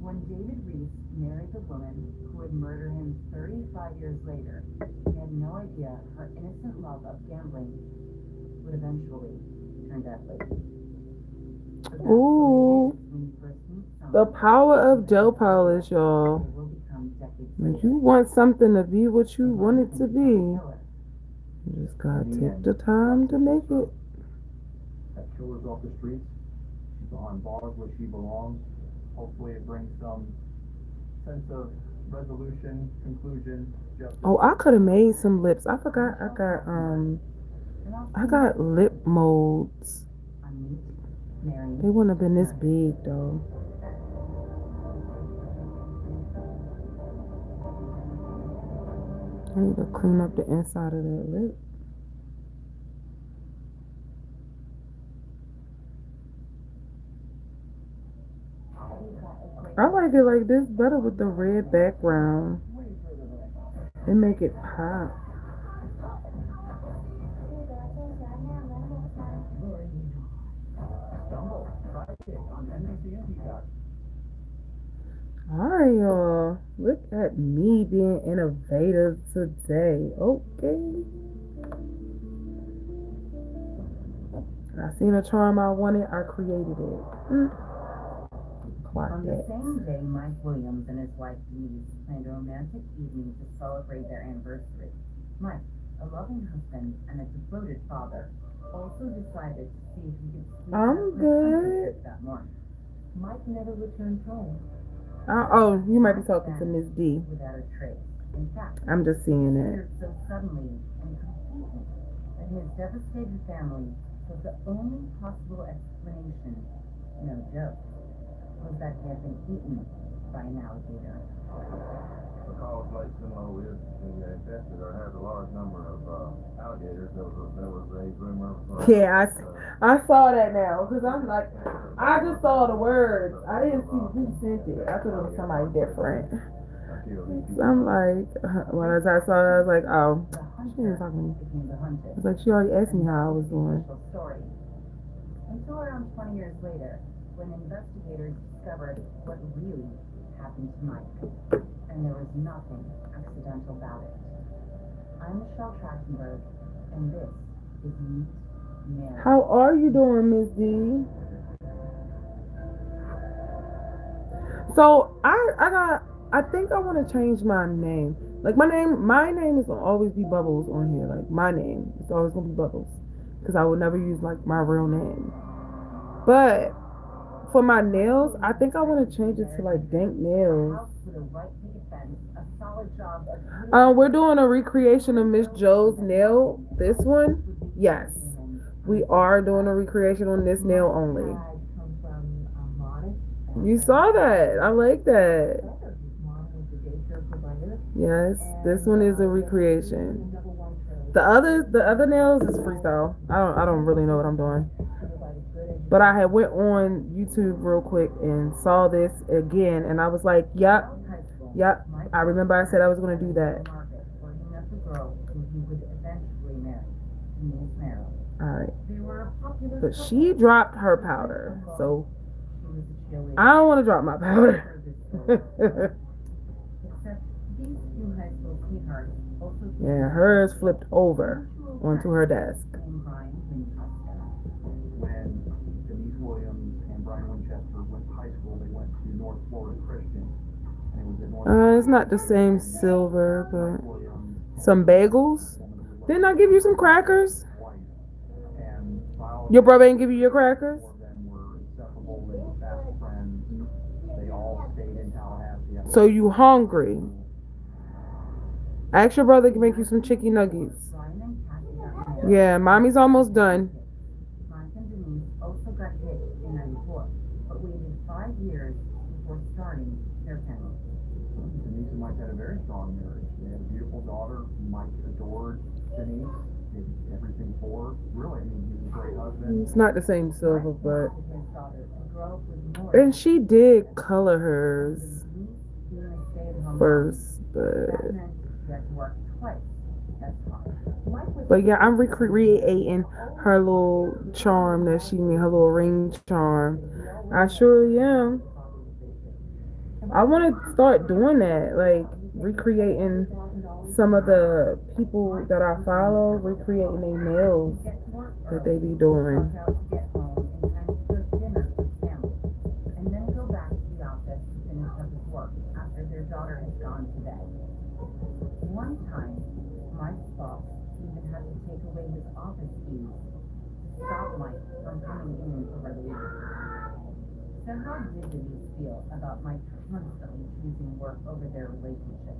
When David Reese married the woman who would murder him 35 years later, he had no idea her innocent love of gambling would eventually turn deadly. So that's Ooh. what it is when you first meet The someone. power of gel polish, y'all. They will become decades When later. you want something to be what you want it to be, Killer. you just gotta In the take end, the time to make it. That killer's off the streets. She's behind bars where she belongs. Hopefully it brings some sense of resolution, conclusion, justice. Oh, I could have made some lips. I forgot I got lip molds. Unmeet Mary. They wouldn't have been this big though. I need to clean up the inside of that lip. I like it like this better with the red background. It make it pop. Stumble, Friday on NBC and Peacock. Alright, y'all. Look at me being innovative today. Okay. I seen a charm I wanted, I created it. Clock On the that. same day, Mike Williams and his wife Denise planned a romantic evening to celebrate their anniversary. Mike, a loving husband and a devoted father, also decided to see if he could squeeze I'm out his good. trip that morning. Mike never returned home. Oh, you might be talking to Miss D. Without a trace. In fact, I'm just seeing he it. disappeared so suddenly and completely that his devastated family thought the only possible explanation, no joke, was that he had been eaten by an alligator. The college lake similar with infested or has a large number of alligators. There was a rumor. Yeah, I saw that now because I'm like, I just saw the words. I didn't see who sent it. I thought it was somebody different. So I'm like, when I saw it, I was like, oh, she didn't talk to me. Became the hunted. It's like she already asked me how I was doing. Official story. Until around 20 years later, when investigators discovered what really happened to Mike. And there was nothing accidental about it. I'm Michelle Trachtenberg, and this is Meet Mary. How are you doing, Miss D? So I think I want to change my name. Like my name is gonna always be Bubbles on here. Like my name, it's always gonna be Bubbles, because I would never use like my real name. But for my nails, I think I want to change it to like Dank Nails. House with a white picket fence, a solid job of We're doing a recreation of Miss Jo's nail. This one, yes, we are doing a recreation on this nail only. Come from Modest. You saw that. I like that. Mom was the daycare provider. Yes, this one is a recreation. Double white rose. The other nails is freestyle. I don't really know what I'm doing. But I had went on YouTube real quick and saw this again, and I was like, yep. I remember I said I was gonna do that. Where he met the girl who he would eventually marry, Denise Merrill. All right. They were a popular But couple. she dropped her powder, so was a cheerleader. I don't want to drop my powder. Except these two high school sweethearts also Yeah, hers flipped over onto her desk. named Brian Winchester. When Denise Williams and Brian Winchester went to high school, they went to North Florida Christian. And it was at North It's not the same silver, but Williams, some bagels. Didn't I give you some crackers? wife. And while Your brother didn't give you your crackers? four of them were inseparable, they were fast friends. They all stayed in Tallahassee. So you hungry? Ask your brother to make you some chicken nuggets. Brian and Kathy got married. Yeah, mommy's almost done. Mike and Denise also got hitched in 94, but waited 5 years before starting their family. Denise and Mike had a very strong marriage. They had a beautiful daughter. Mike adored Denise, did everything for her. Really, I mean, he was a great husband. It's not the same silver, but Wanted his daughter to grow up with more. and she did color hers Denise being a stay-at-home first, mom, that but meant she had to work twice as hard. Mike was but yeah, I'm recreating her little charm that she made, her little ring charm. I sure am. I want to start doing that, like recreating some of the people that I follow, recreating their nails that they be doing. out to get home in time to cook dinner for the family, and then go back to the office to finish up his work after their daughter has gone to bed. One time, Mike's boss even had to take away his office keys to stop Mike from coming in over the weekend. So how did Denise feel about Mike constantly choosing work over their relationship?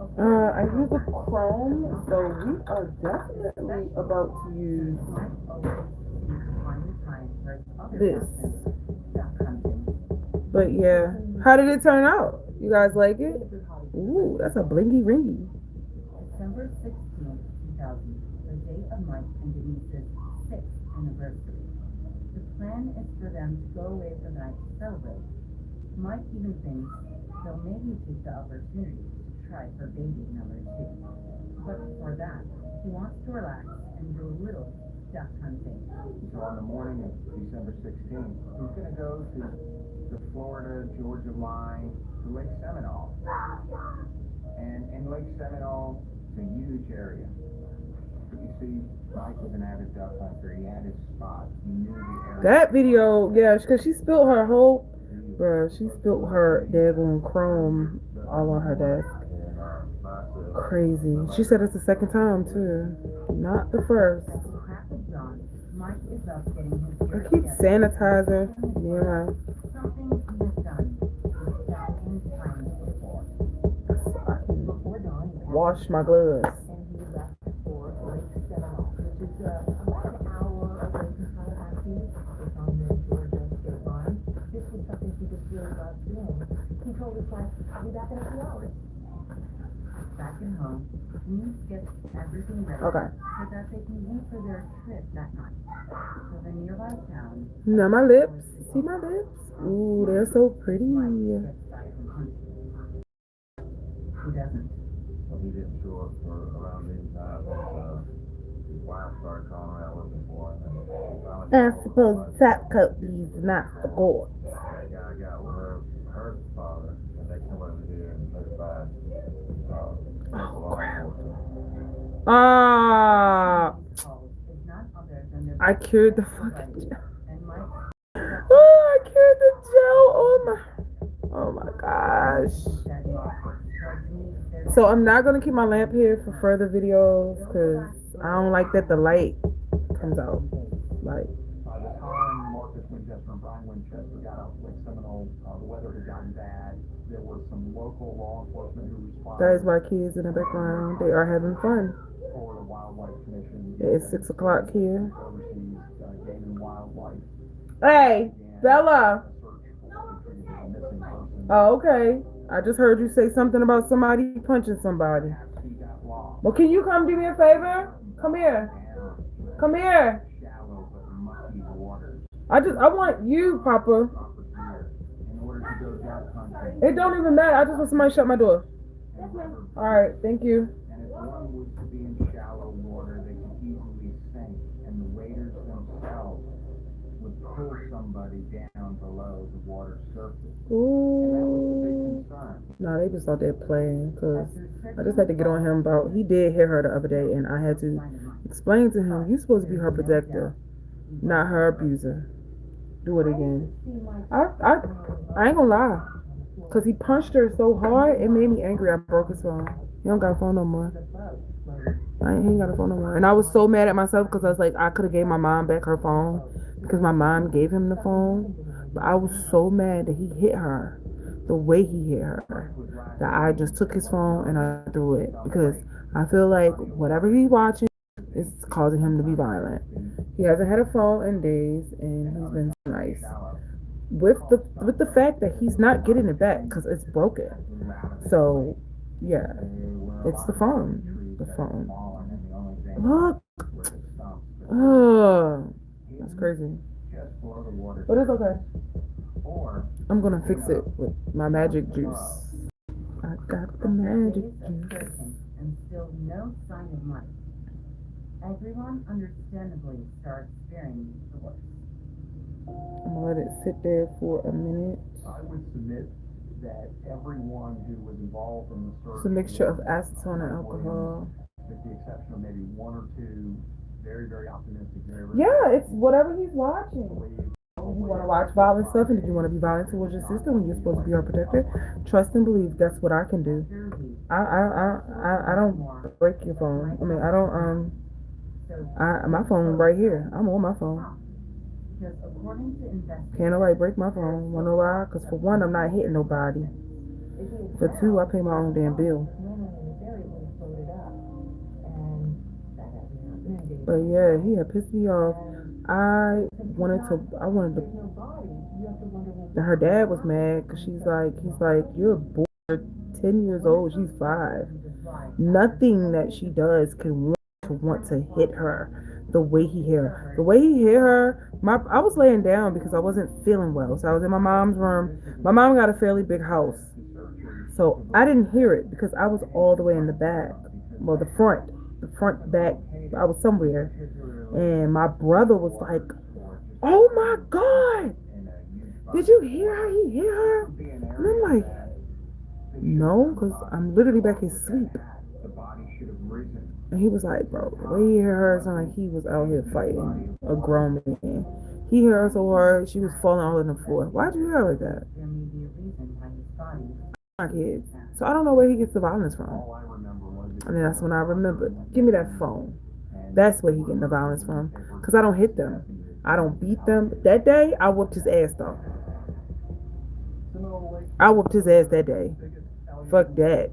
I use a Chrome, so we are definitely about to use Mike always seemed to find the time for his other this. passion, duck hunting. But yeah, how did it turn out? You guys like it? Ooh, that's a blingy ringy. December 16th, 2000, the date of Mike and Denise's 6th anniversary. The plan is for them to go away for the night to celebrate. Mike even thinks they'll maybe take the opportunity to try for baby number 2. But before that, he wants to relax and do a little duck hunting. So on the morning of December 16th, he's going to go to the Florida-Georgia line to Lake Seminole. And in Lake Seminole, it's a huge area. You see, Mike was an avid duck hunter. He had his spots. He knew the area. That video, yeah, because she spilled her whole, bruh, she spilled her daggone chrome all on her desk. Crazy. She said it's the second time, too. Not the first. At the crack of dawn, Mike is up getting his I gear keep together. sanitizer near Something he has done 1,000 times before. my, I can Before dawn, wash my gloves. and he left for Lake Seminole, which is about an hour away from Tallahassee. It's on the Georgia state line. This was something he just really loved doing. He told his wife, "I'll be back in a few hours." Back at home, Denise gets everything ready Okay. so that they can leave for their trip that night. So the nearby town, Now my lips. See my lips? Ooh, they're so pretty. Mike gets back from hunting. He doesn't. So he didn't show up for around noontime, his wife started calling around looking for him, and he finally I called suppose his the top coat is not for gold. That guy got with her father, and they come over here and notified, law enforcement. Ah, Calls is none other than their I cured the buddy, fucking gel. and Mike Oh, I cured the gel. Oh my gosh. said Mike told Denise there's So I'm not gonna keep my lamp here for further videos because I don't like that the light comes out. Like, By the time Marcus Winchester and Brian Winchester got out to Lake Seminole, the weather had gotten bad. There were some local law enforcement who responded. that is my kids in the background. They are having fun. Florida Wildlife Commission. It's 6 o'clock here. Oversees game and wildlife. Hey, Began Bella. a search for retrieving a missing person. Oh, okay. I just heard you say something about somebody punching somebody. He got lost. Well, can you come do me a favor? Come here. Come here. Shallow but mucky waters. I want you, Papa. Proper gear in order to go duck hunting. It don't even matter. I just want somebody to shut my door. And rubber All right, thank you. And if one was to be in shallow water, they could easily sink, and the waders themselves would would pull somebody down below the water surface. Ooh. No, they just out there playing, cause I just had to get on him about, he did hit her the other day, and I had to explain to him, you're supposed to be her protector, not her abuser. Do it again. I ain't gonna lie, cause he punched her so hard, it made me angry. I broke his phone. He don't got a phone no more. He ain't got a phone no more. And I was so mad at myself because I was like, I could have gave my mom back her phone because my mom gave him the phone. But I was so mad that he hit her the way he hit her that I just took his phone and I threw it because I feel like whatever he's watching is causing him to be violent. He hasn't had a phone in days and he's been nice. With the fact that he's not getting it back because it's broken. So yeah, it's the phone. The phone. Look. Oh, that's crazy. But it's okay. I'm gonna fix it with my magic juice. I got the magic juice. And still no sign of life. Everyone understandably starts fearing the worst. I'm gonna let it sit there for a minute. I would submit that everyone who was involved in the search. It's a mixture of acetone and alcohol. With the exception of maybe one or two very, very optimistic. Yeah, it's whatever he's watching. If you want to watch violent stuff and if you want to be violent towards your sister when you're supposed to be her protector, trust and believe that's what I can do. I don't break your phone. I mean, I don't, my phone right here. I'm on my phone. Can't nobody break my phone. Wanna know why? Because for one, I'm not hitting nobody. For two, I pay my own damn bill. But yeah, he had pissed me off. I wanted to, her dad was mad because he's like, you're a boy, 10 years old, she's 5. Nothing that she does can want to hit her the way he hit her. The way he hit her, I was laying down because I wasn't feeling well. So I was in my mom's room. My mom got a fairly big house. So I didn't hear it because I was all the way in the back. Well, the front back. I was somewhere. And my brother was like, oh my God, did you hear how he hit her? And I'm like, no, because I'm literally back asleep. And he was like, bro, the way he hit her, it's not like he was out here fighting a grown man. He hit her so hard, she was falling all on the floor. Why'd you hit her like that? My kids. So I don't know where he gets the violence from. And then that's when I remembered, give me that phone. That's where he getting the violence from. Because I don't hit them. I don't beat them. That day, I whooped his ass though. I whooped his ass that day. Fuck that.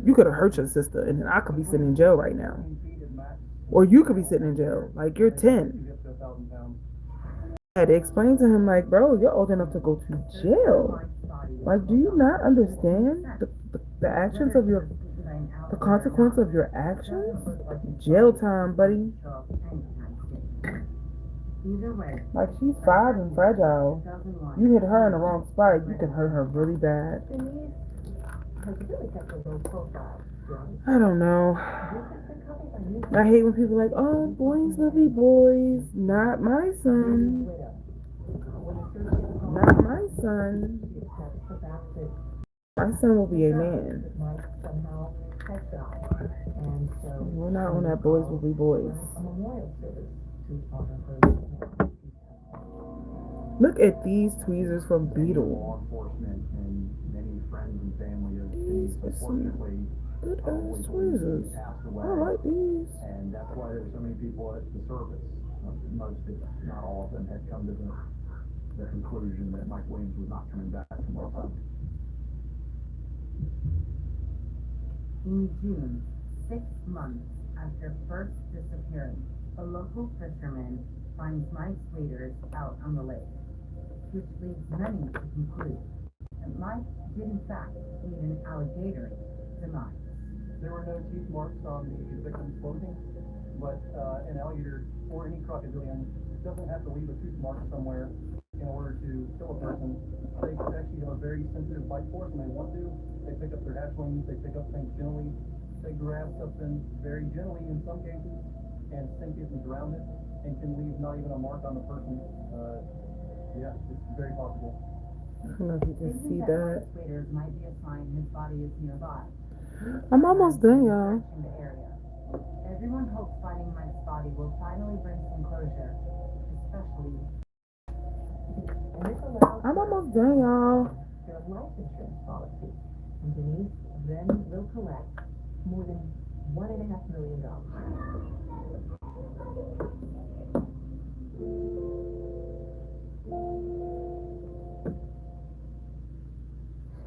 You could have hurt your sister and then I could be sitting in jail right now. Or you could be sitting in jail. Like, you're 10. I had to explain to him, like, bro, you're old enough to go to jail. Like, do you not understand the actions of the consequence of your actions? Jail time, buddy. Like, she's 5 and fragile. You hit her in the wrong spot, you can hurt her really bad. I don't know. I hate when people are like, oh, boys will be boys. Not my son. Not my son. My son will be a man. We're not on that boys will be boys. Look at these tweezers from Beetle. Law enforcement and many friends and family of These are some good ass tweezers. I like these. And that's why there's so many people at the service. Most, if not all of them, had come to the conclusion that Mike Williams was not coming back from Los Angeles. In June, 6 months after first disappearing, a local fisherman finds Mike's waders out on the lake, which leads many to conclude that Mike did in fact eat an alligator's demise. There were no teeth marks on the victim's clothing, but an alligator or any crocodilian doesn't have to leave a tooth mark somewhere in order to kill a person. They actually have a very sensitive bite force when they want to. They pick up their hatchlings, they pick up things gently, they grab something very gently in some cases, and sink it and drown it and can leave not even a mark on the person. Yeah, it's very possible. I don't know if you can see Thinking that. perpetrators might be a sign his body is nearby. I'm almost done, y'all. In the area. Everyone hopes finding Mike's body will finally bring some closure, especially. And this allows I'm almost done, y'all. their life insurance policy. And Denise then will collect more than $1.5 million.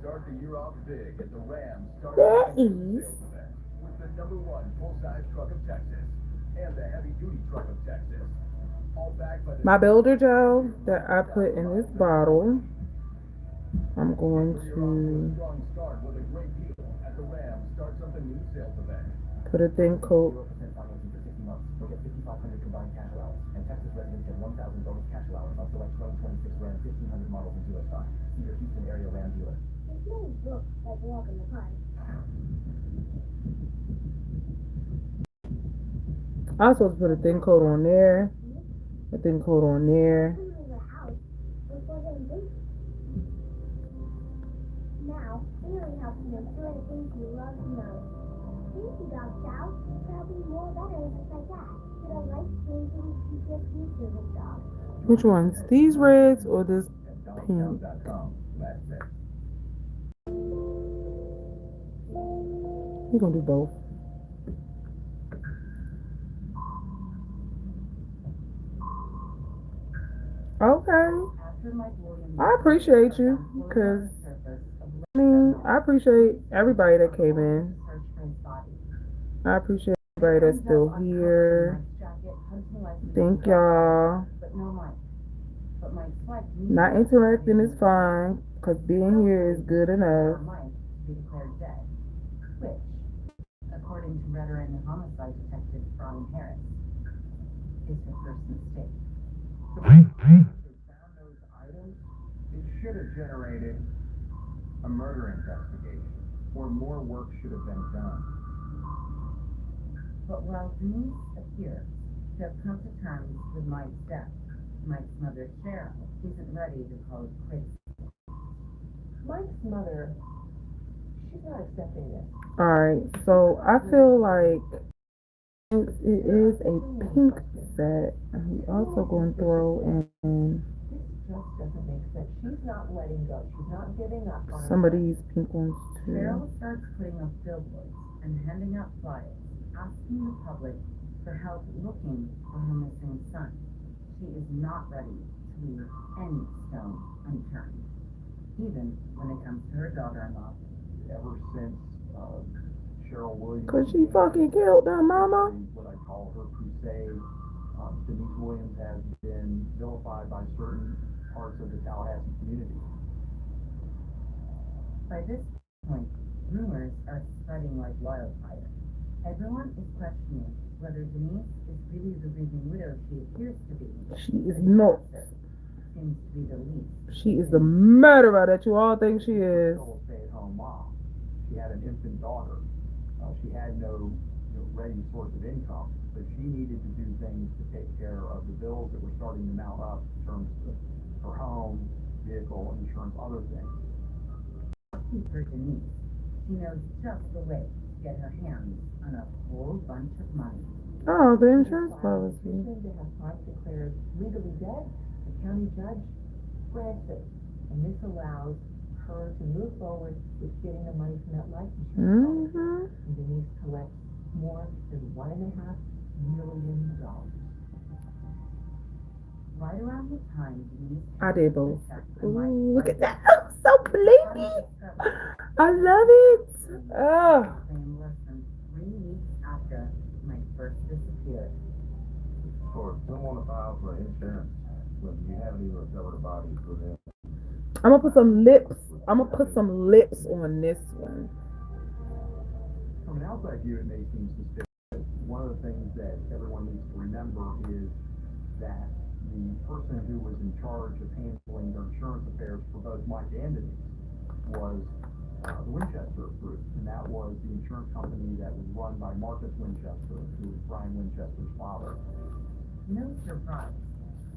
Start the year off big at the Rams Start There Sales is. Event with the #1 full-size truck of Texas and the heavy-duty truck of Texas. All backed by the My builder Joe that I put in this bottle. I'm going to strong start with a great deal at the Rams Start Something New sales event. put a thin coat. 0% financing for 60 months. You'll get $5,500 combined cash allowance. And Texas residents get $1,000 bonus cash allowance on select 2026 Ram 1500 models and dealer stock. See your Houston area Ram dealer. It really looks like a walk in the park. I was supposed to put a thin coat on there. A thin coat on there. Come to the house before getting busy. Now, really helps you enjoy the things you love the most. Thank you, Dog Chow. There'll be more letters like that to the life-changing PTSD service dog. Which ones? These reds or this pink? DonaldTown.com. That's it. We're gonna do both. Okay. After Mike Williams, I appreciate you, because I mean, I appreciate everybody that came in. search for his body. I appreciate everybody that's still here. Thank y'all. But no Mike. But Mike's wife Not interacting is fine, because being here is good enough. Mike to be declared dead, which, according to veteran homicide detective Brian Harris, is her first mistake. They found those items, it should have generated a murder investigation, or more work should have been done. But while Denise appears to have come to terms with Mike's death, Mike's mother, Cheryl, isn't ready to call it quits. Mike's mother, she's not accepting this. Alright, so I feel like it is a pink set. I'm also going to throw in This just doesn't make sense. She's not letting go. She's not giving up on some of her. these pink ones too. Cheryl starts putting up billboards and handing out flyers, asking the public for help looking for her missing son. She is not ready to leave any stone unturned, even when it comes to her daughter-in-law. Ever since Cheryl Williams, Cause she fucking killed her mama. what I call her crusade, Denise Williams has been vilified by certain parts of the Tallahassee community. By this point, rumors are spreading like wildfire. Everyone is questioning whether Denise is really the grieving widow she appears to be. She is not. Seems to be the least. She is the murderer that you all think she is. Still a stay-at-home mom. She had an infant daughter. She had no ready source of income, but she needed to do things to take care of the bills that were starting to mount up in terms of her home, vehicle, insurance, other things. For Denise, she knows just the way to get her hands on a whole bunch of money. Oh, the insurance policy. Petition to have Mike declared legally dead, the county judge grants it. And this allows her to move forward with getting the money from that life insurance policy. Mm-hmm. And Denise collects more than $1.5 million. Right around the time Denise I did both. suspects Ooh, Mike's look at life that. Oh, so blingy. I love it. Oh. came less than 3 weeks after Mike first disappeared. For someone to file for insurance when you haven't even recovered a body for them. I'm gonna put some lips. I'm gonna put some lips on this one. From an outside view, it may seem suspicious. One of the things that everyone needs to remember is that the person who was in charge of handling their insurance affairs for both Mike and Denise was the Winchester Group, and that was the insurance company that was run by Marcus Winchester, who was Brian Winchester's father. No surprise.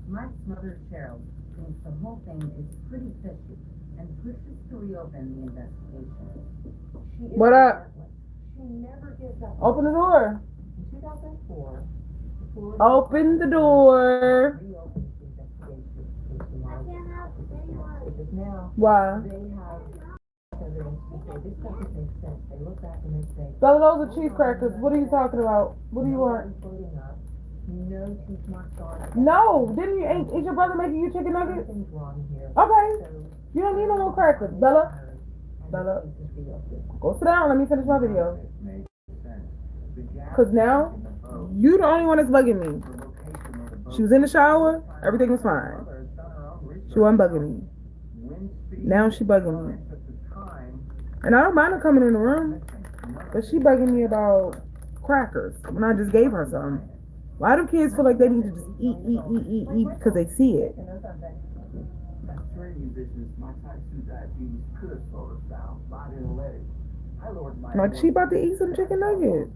Mike's mother, Cheryl, thinks the whole thing is pretty fishy and pushes to reopen the investigation. She is What up? relentless. She never gives up. Open the door. In 2004, the Florida Open the door. reopened the investigation into I Mike's can't help it anymore. because now Why? they have evidence to say this doesn't make sense. They look back and they say, So those are cheese crackers. What are you talking about? What do you want? nobody's voting up. No teeth marks on it. No, didn't you? Is your brother making you chicken nuggets? Something's wrong here. Okay, So, you don't need no more crackers, Bella. and Bella. the case is reopened. Go sit down. Let me finish my video. It makes sense. The gap Cause now in the boat, you the only one that's bugging me. the location where the boat She was in the shower. Everything was fine. She wasn't bugging me. wind speed, Now she bugging me. currents at the time, And I don't mind her coming in the room, but she bugging me about crackers when I just gave her some. Why do kids feel like they need to just eat because they see it? That's training business. My type 2 diabetes could have slowed us down, but I didn't let it. I lowered my. Like she about to eat some chicken nuggets.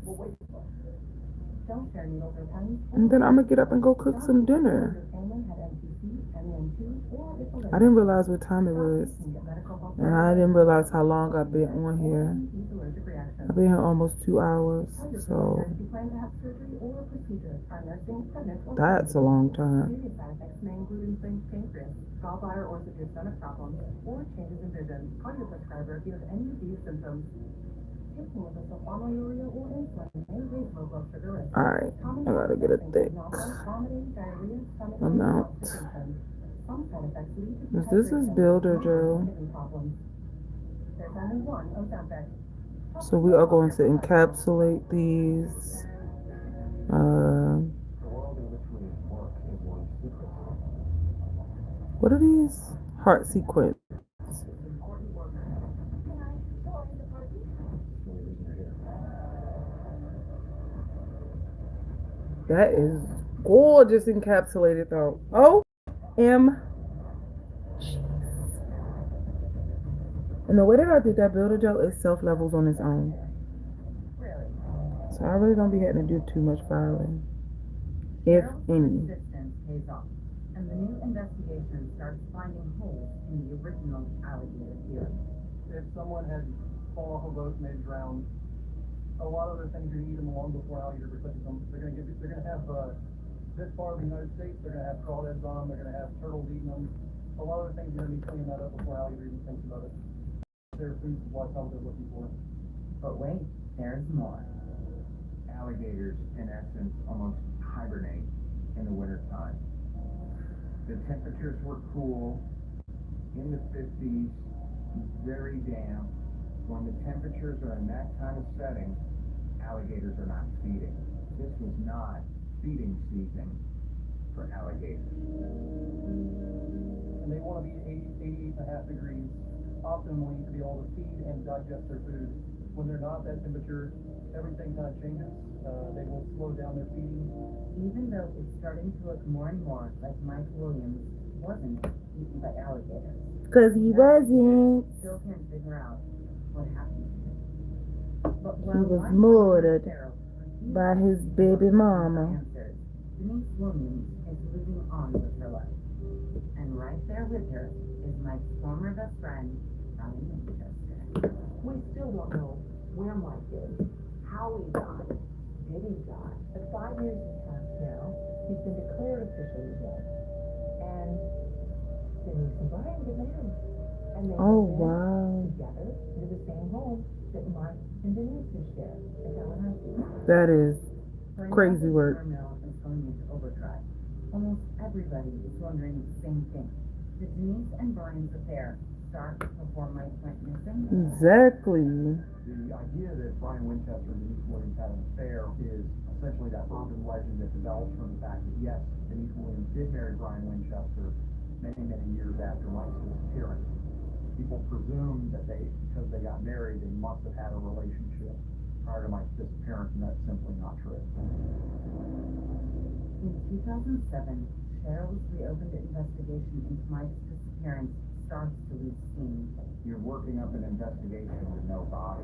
Don't share needles or pens. And then I'm gonna get up and go cook some dinner. Your family had MCC, MEN2, or if a I didn't realize what time it was. can get medical help. And I didn't realize how long I've been on here. These allergic reactions. I've been here almost 2 hours, so If you plan to have surgery or a procedure, are nursing, pregnant, or that's a long time. serious side effects may include inflamed pancreas, gallbladder or severe stomach problems, or changes in vision. Call your prescriber if you have any of these symptoms. Taking of sulfonylurea or insulin may raise low blood sugar risk. Alright, Common I gotta get a side effects thick include nausea, vomiting, diarrhea, stomach amount. symptoms. Some side effects lead to This is dehydration, Builder mild Joe. kidney problems. There's only one Ozempic. So we are going to encapsulate these. The world in which we work is one secret. What are these? Heart sequence. Important work. Can I join the party? That's the only reason you're here. That is gorgeous encapsulated though. And the way that I did that Builder Joe is self levels on its own. Really? So I really don't be having to do too much filing. If Cheryl's any. persistence pays off, and the new investigation starts finding holes in the original alligator theory. If someone had fallen off a boat and they drowned, a lot of the things are eating them long before alligators are touching them. They're gonna have this far of the United States, they're gonna have crawdads on them, they're gonna have turtles eating them. A lot of the things are gonna be cleaning that up before alligator even thinks about it. Their food supply is what they're looking for. But wait, there's more. alligators, in essence, almost hibernate in the wintertime. The temperatures were cool, in the 50s, very damp. When the temperatures are in that kind of setting, alligators are not feeding. This was not feeding season for alligators. And they want to be 88.5 degrees optimally to be able to feed and digest their food. When they're not that temperature, everything kind of changes. They will slow down their feeding. Even though it's starting to look more and more like Mike Williams wasn't eaten by alligators. Cause he wasn't. Still can't figure out what happened to him. But He while was Mike murdered Farrell refused by to his baby mama. answers, Denise Williams is living on with her life. And right there with her is Mike's former best friend, Brian Winchester. We still don't know where Mike is, how he died, did he die? But 5 years have passed now. He's been declared officially dead. And Denise and Brian get married. And they Oh move in wow. together into the same home that Mike and Denise have shared in Tallahassee. That is Her Crazy investment work. mill is going into overdrive. Almost everybody is wondering the same thing. Did Denise and Brian's affair start before Mike went missing? exactly. The idea that Brian Winchester and Denise Williams had an affair is essentially that urban legend that develops from the fact that, yes, Denise Williams did marry Brian Winchester many, many years after Mike's disappearance. People presume that because they got married, they must have had a relationship prior to Mike's disappearance, and that's simply not true. In 2007, Cheryl's reopened investigation into Mike's disappearance starts to lose steam. You're working up an investigation with no body,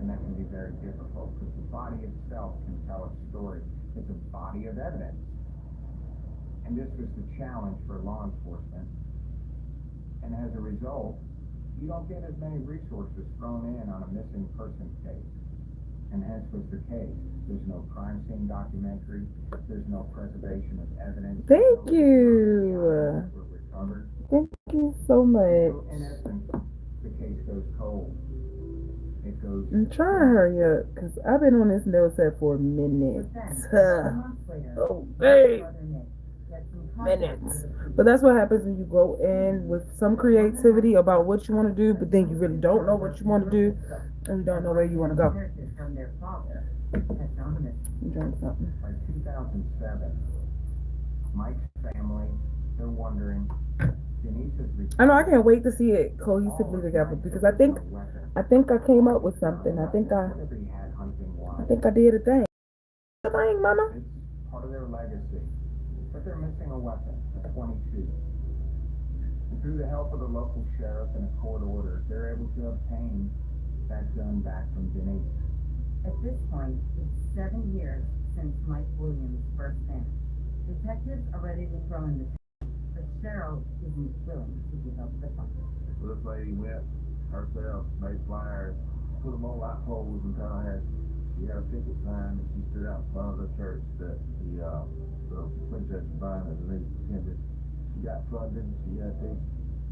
and that can be very difficult because the body itself can tell its story. It's a body of evidence. And this was the challenge for law enforcement. And as a result, you don't get as many resources thrown in on a missing person case. And hence was the case. There's no crime scene documentary. There's no preservation of evidence. Thank you. Recovered. Thank you so much. So in essence, the case goes cold. It goes. I'm trying to hurry up because I've been on this nail set for a minute. But then, 2 months later, Okay. brother Nick gets in contact Minutes. with the police. But that's what happens when you go in with some creativity about what you want to do, but then you really don't know what you want to do, and you don't know where you want to go. Inherited from their father, had gone missing. You drink something. By 2007, Mike's family, they're wondering, Denise's I know I can't wait to see it cohesively together because I think I came up with something. I think I did a thing. A thing, Mama. It's part of their legacy, but they're missing a weapon, a .22. And through the help of the local sheriff and a court order, they're able to obtain that gun back from Denise. At this point, it's 7 years since Mike Williams first vanished. Detectives are ready to throw in the towel, but Cheryl isn't willing to give up the fight. This lady went herself, made flyers, put them on light poles in Tallahassee. She had a picket sign and she stood out in front of the church that the Winchester Vine underneath attended. She got funding. She had big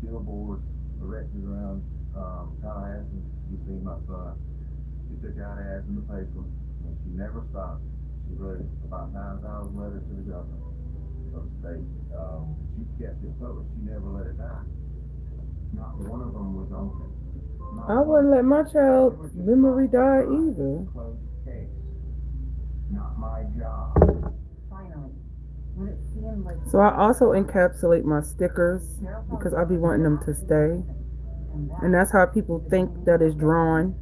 billboards erected around Tallahassee. You see my son. She took out ads in the paper and she never stopped. She wrote about 9,000 letters to the governor of the state. She kept it public. She never let it die. Not one of them was open. I wouldn't let my child's memory die either. Closed case. Not my job. Finally, when it seemed like So I also encapsulate my stickers because I be wanting them to stay. And that's how people think that it's drawn.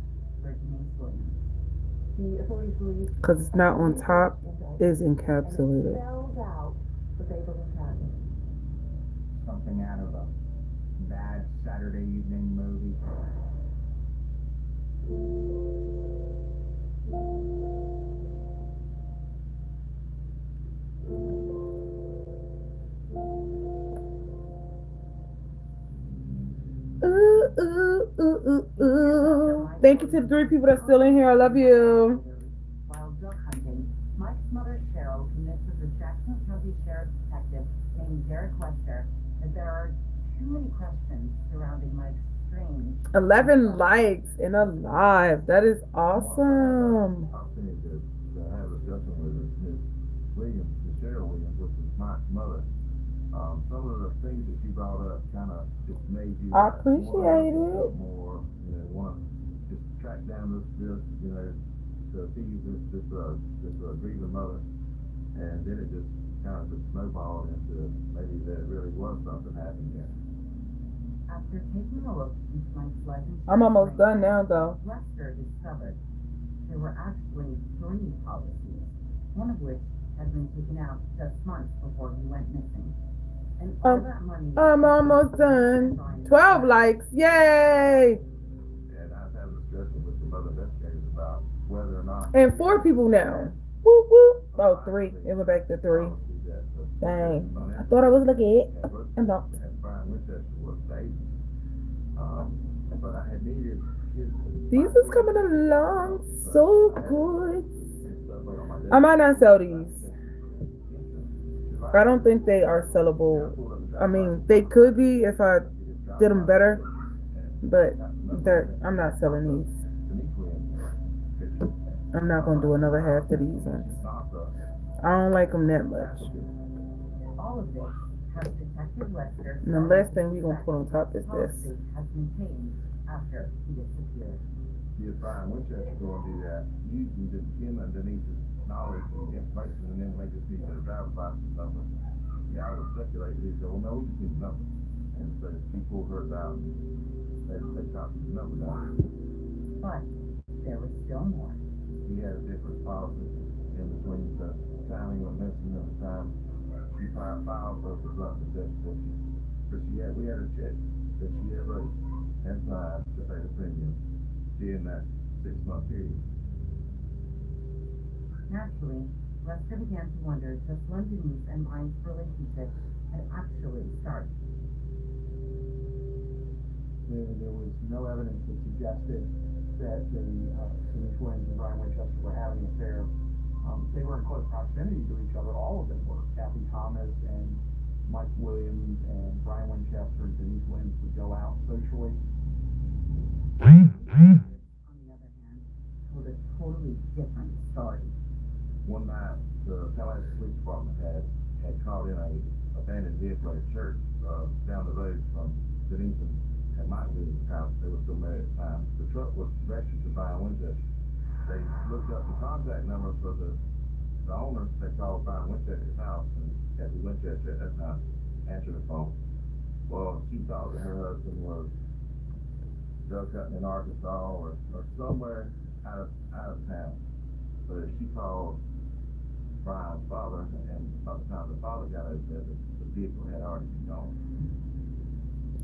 The authorities believe Because it's not on top, it's encapsulated. spells out what they believe happened. Something out of a bad Saturday evening movie. Thank you to the 3 people that's still in here. I love you. While duck hunting, Mike's mother Cheryl convinces a Jackson County Sheriff's detective named Derek Wester that there are too many questions surrounding Mike's strange 11 likes and a live. That is awesome. I think that I had a discussion with Miss Williams, Miss Cheryl Williams, which is Mike's mother. Some of the things that you brought up kind of just made you. I appreciate it. More, want to just track down this, to see this grieving mother, and then it just kind of just snowballed into maybe there really was something happening there. After taking a look into Mike's life insurance, I'm almost done now, though. Lester discovered there were actually 3 policies, one of which had been taken out just months before he went missing. And all that money I'm almost done. 12 likes. Yay! And I've had a discussion with some other investigators about whether or not. And 4 people now. Whoop, whoop. Oh, 3. It went back to 3. Dang. I thought I was looking at it. I'm not. And Brian Winchester was David. But I had needed his. These is coming along so good. I might not sell these. I don't think they are sellable. I mean, they could be if I did them better, but I'm not selling these. I'm not going to do another half of these ones. I don't like them that much. All of this has Detective Lester. And the last thing we're going to put on top is this. Has been changed after he disappeared. If Brian Winchester going to do that, using him and Denise's knowledge and information, and then they just need their driver's license number. Yeah, I would speculate that he'd go, well, no, we just need the number. And so if he pulls hers out, they copy the number down. But there was still more. He had a different policy in between the time he went missing and the time he filed for the blunt deposition. But we had a check that she ever had signed to pay the premium during that 6-month period. Naturally, Lester began to wonder just when Denise and Brian's relationship had actually started. There was no evidence that suggested that the twins and Brian Winchester were having an affair. They were in close proximity to each other. All of them were. Kathy Thomas and Mike Williams and Brian Winchester and Denise Williams would go out socially. On the other hand, told a totally different story. One night, the Tallahassee Police Department had called in a abandoned vehicle at a church down the road from Denise and Mike Williams' house. They were still married at the time. The truck was registered to Brian Winchester. They looked up the contact number for the owner. They called Brian Winchester's house, and Kathy Winchester at that time answered the phone. Well, she thought that her husband was drug hunting in Arkansas or somewhere out of town. So she called Brian's father, and by the time the father got over there, the vehicle had already been gone.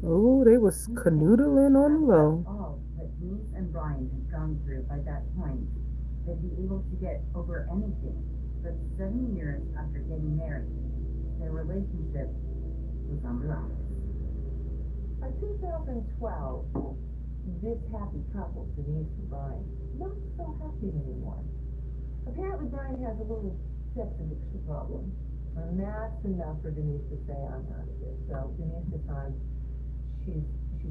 Ooh, they was canoodling on the low. All that Denise and Brian had gone through by that point, they'd be able to get over anything. But 7 years after getting married, their relationship was on the rocks. By 2012, this happy couple, Denise and Brian, not so happy anymore. Apparently Brian has a little sex addiction problem, and that's enough for Denise to say, I'm out of this. So Denise decides she's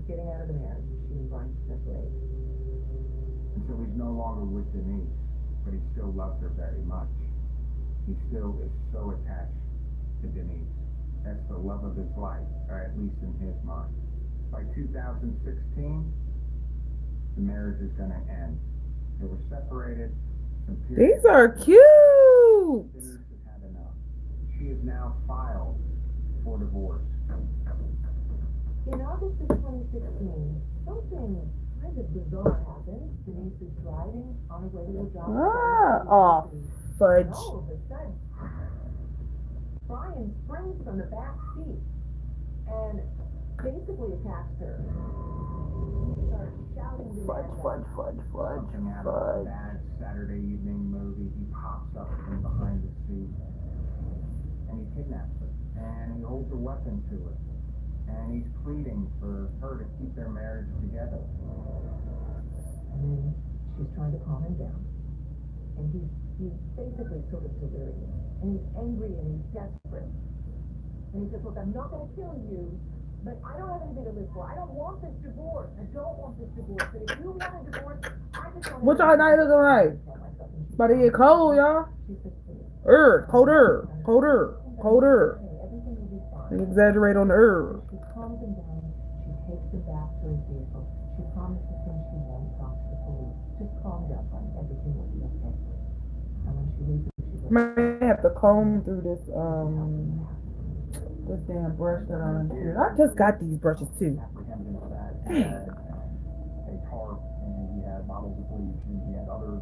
getting out of the marriage. She and Brian separate. And so he's no longer with Denise, but he still loves her very much. He still is so attached to Denise. That's the love of his life, or at least in his mind. By 2016, the marriage is going to end. They were separated. These are cute. Denise has had enough. She is now filed for divorce. In August of 2016, something kind of bizarre happened. Denise is driving on her way to her job. Fudge. And all of a sudden, Brian springs from the back seat and basically attacks her. He starts shouting to Fudge. Something out of a bad Saturday evening movie. He pops up from behind the seat and he kidnaps her. And he holds a weapon to her. And he's pleading for her to keep their marriage together. And then she's trying to calm him down. And he's basically sort of delirious. And he's angry and he's desperate. And he says, look, I'm not going to kill you, but I don't have anything to live for. I don't want this divorce. I don't want this divorce. But if you want a divorce, I just want to... What y'all night looking like? It's about to get cold, y'all. Colder. Everything will be fine. They exaggerate on the She calms him down. She takes him back to his vehicle. She promises him she won't talk to the police. Just calm down, honey. Everything will be okay. And when she leaves, she goes, might have to comb through this damn brush that I'm here. I just got these brushes too. Apprehended for that. He had a tarp and he had bottles of bleach and he had other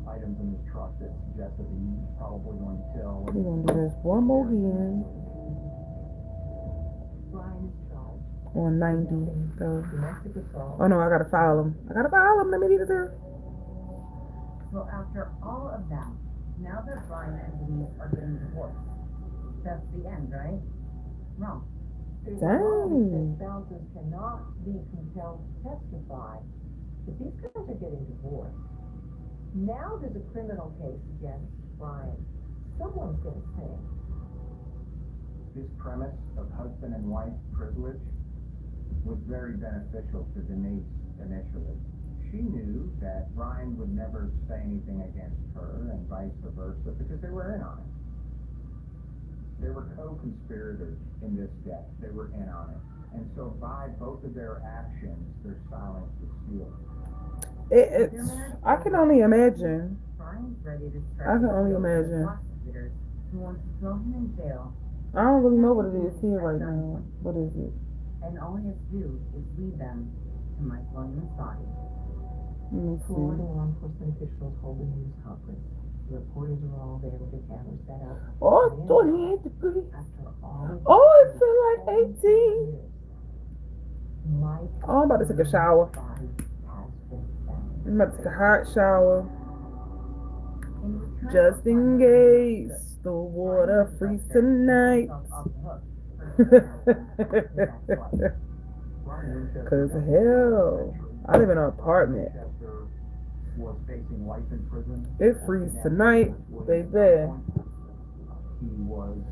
items in his truck that suggested he was probably going to kill. We're gonna do this one more again Brian is charged. on 90. So, Domestic assault. oh no, I gotta file them. Let me read it here. So after all of that, now that Brian and Denise are getting divorced, that's the end, right? Wrong. There's Dang. a law that says spouses cannot be compelled to testify, but these guys are getting divorced. Now there's a criminal case against Brian. Someone's going to sing. This premise of husband and wife privilege was very beneficial to Denise initially. She knew that Brian would never say anything against her and vice versa because they were in on it. They were co-conspirators in this death. They were in on it. And so by both of their actions, their silence was sealed. I can only imagine. Brian's ready to I start can only with imagine. prosecutors who want to throw him in jail, I don't really know what it is here right now. What is it? and all he has to do is lead them to Mike Williams' body. Let me Florida see. law enforcement officials hold a news conference. The reporters are all there with the cameras set up. Oh, 28 degrees. After all of Oh, it this, feel like 18. Mike Oh, I'm about to take a shower. body has been found. I'm about to take a hot shower. In return Just for in finding case the the water freezes Winchester tonight. put himself off the hook for his ex-wife. Brian Winchester Cause got hell, I live in an Brian apartment. Winchester was facing life in prison. It freezes tonight, baby. He was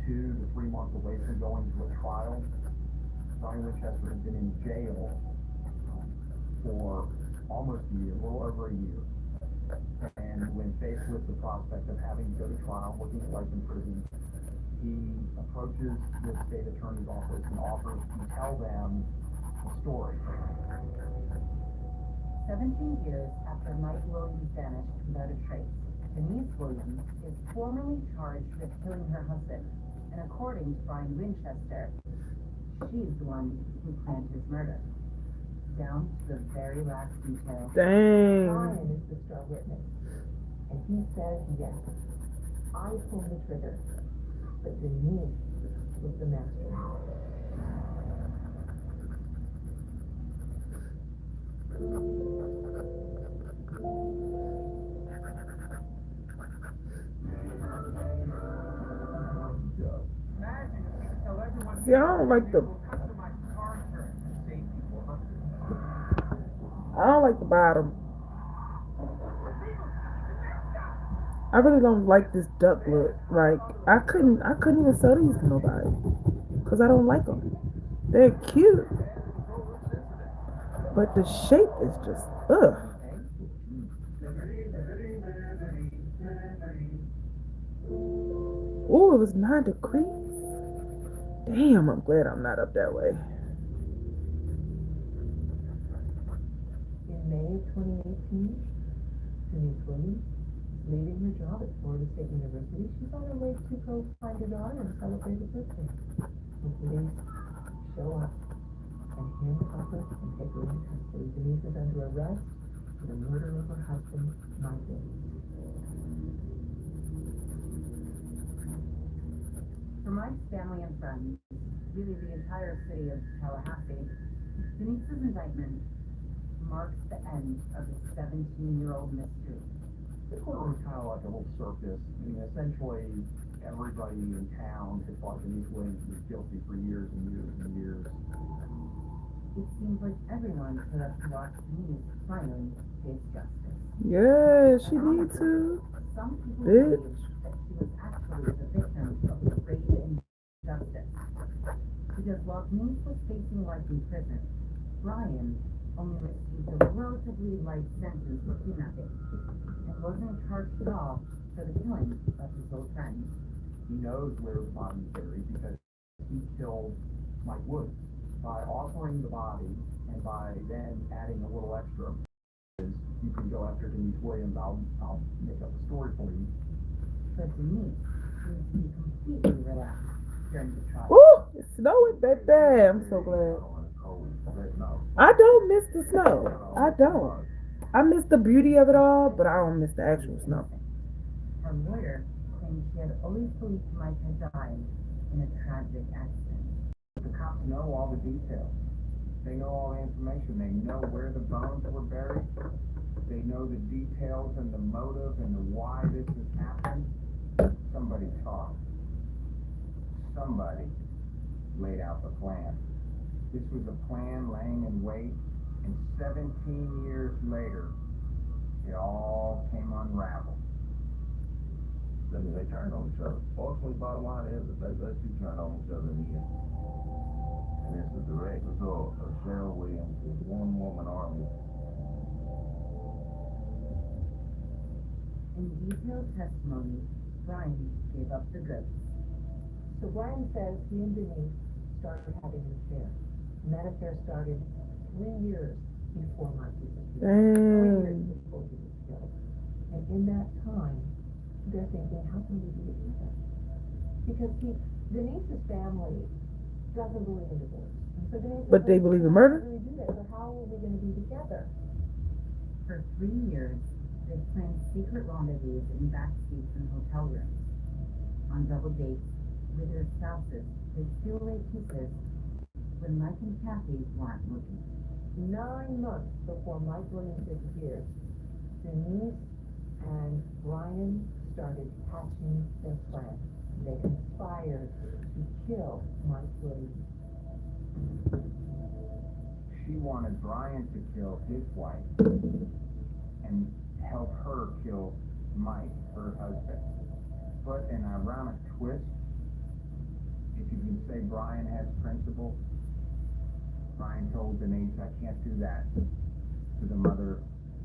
2 to 3 months away from going to a trial. Brian Winchester had been in jail for almost a year, a little over a year. And when faced with the prospect of having to go to trial, looking at life in prison, he approaches the state attorney's office and offers to tell them a story. 17 years after Mike Williams vanished without a trace, Denise Williams is formally charged with killing her husband, and according to Brian Winchester, she's the one who planned his murder, down to the very last detail. Dang. Brian is the star witness, and he says yes, I pulled the trigger, but Denise was the mastermind. See, I don't like the bottom. I really don't like this duck look. Like I couldn't even sell these to nobody because I don't like them. They're cute, but the shape is just ugh. Ooh, it was 9 degrees. Damn, I'm glad I'm not up that way. In May of 2018, Denise Williams, leaving her job at Florida State University, she's on her way to go find her daughter and celebrate her birthday. When police show up and handcuff her and take her into custody, Denise is under arrest for the murder of her husband, Mike Williams. For Mike's family and friends, really the entire city of Tallahassee, Denise's indictment marks the end of the 17-year-old mystery. The court was kind of like a little circus. I mean, essentially, everybody in town had thought Denise Williams was guilty for years and years and years. It seems like everyone could have watched Denise finally face justice. Yeah, she needs to. Some people Bitch. believe that she was actually the victim of the great injustice. Because while Denise was facing life in prison, Brian only received a relatively light sentence for kidnapping and wasn't charged at all for the killing of his old friend. He knows where the body is buried because he killed Mike Woods. By offering the body and by then adding a little extra, you can go after Denise Williams, I'll make up a story for you. But Denise seems to be completely relaxed during the trial. Ooh, it's snowing, baby. I'm so glad. I don't miss the snow. I don't. I miss the beauty of it all, but I don't miss the actual snow. Her lawyer claimed she had always believed Mike had died in a tragic accident. The cops know all the details. They know all the information. They know where the bones were buried. They know the details and the motive and the why this has happened. Somebody talked. Somebody laid out the plan. This was a plan laying in wait, and 17 years later, it all came unraveled. I mean, they turned on each other. Ultimately, bottom line is that those two turned on each other in the end. And it's a direct result of Cheryl Williams' one-woman army. In detailed testimony, Brian gave up the goods. So Brian says he and Denise started having an affair. And that affair started 3 years before Mike was killed. 3 years before he was killed. And in that time, they're thinking, how can we be together? Because Denise's family doesn't believe in divorce. And so Denise But they believe in murder? How do we do that? So how are we going to be together? For 3 years, they planned secret rendezvous in backseats in hotel rooms. On double dates with their spouses, they still lay kisses when Mike and Kathy weren't looking. 9 months before Mike Williams disappeared, Denise and Brian started hatching their plan. They conspired to kill Mike Williams. She wanted Brian to kill his wife and help her kill Mike, her husband. But an ironic twist, if you can say Brian has principles, Brian told Denise, I can't do that to the mother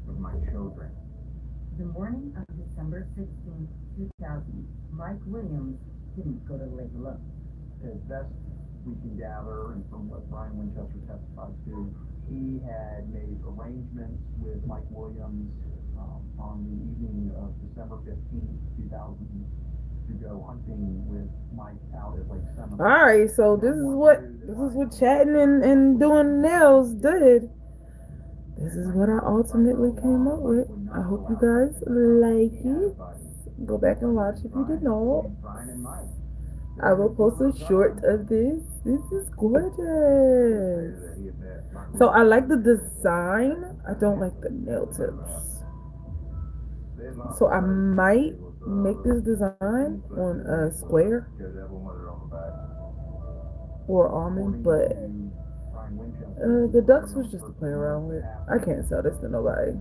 of my children. The morning of December 16, 2000, Mike Williams didn't go to lay low. As best we can gather, and from what Brian Winchester testified to, he had made arrangements with Mike Williams on the evening of December 15th, 2000, to go hunting with Mike out at Lake Seminole. All right, so this is what chatting and doing nails did. This is what I ultimately came up with. I hope you guys like it. Go back and watch if you did not. I will post a short of this. This is gorgeous. So I like the design. I don't like the nail tips. So I might make this design on a square or almond, but the ducks was just to play around with. I can't sell this to nobody.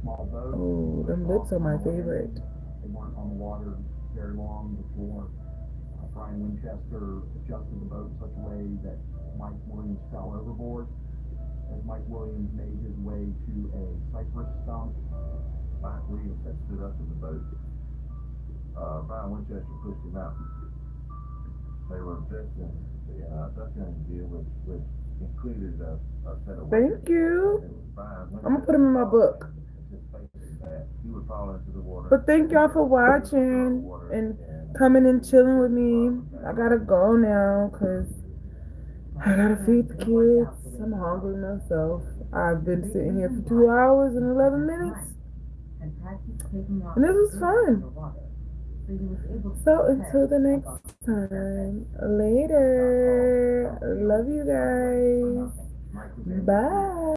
Oh, them lips are my favorite. They weren't on the water very long before Brian Winchester adjusted the boat in such a way that Mike Williams fell overboard. As Mike Williams made his way to a cypress stump, Mike Williams had stood up in the boat. Brian Winchester pushed him out. They were investing the duck hunting deal, which included a set of Thank you. I'm gonna put them in my book. He would fall into the water. But thank y'all for watching and coming and chilling with me. I gotta go now because I gotta feed the kids. I'm hungry myself. I've been sitting here for 2 hours and 11 minutes. And this was fun. So until the next time, later. Love you guys. Bye.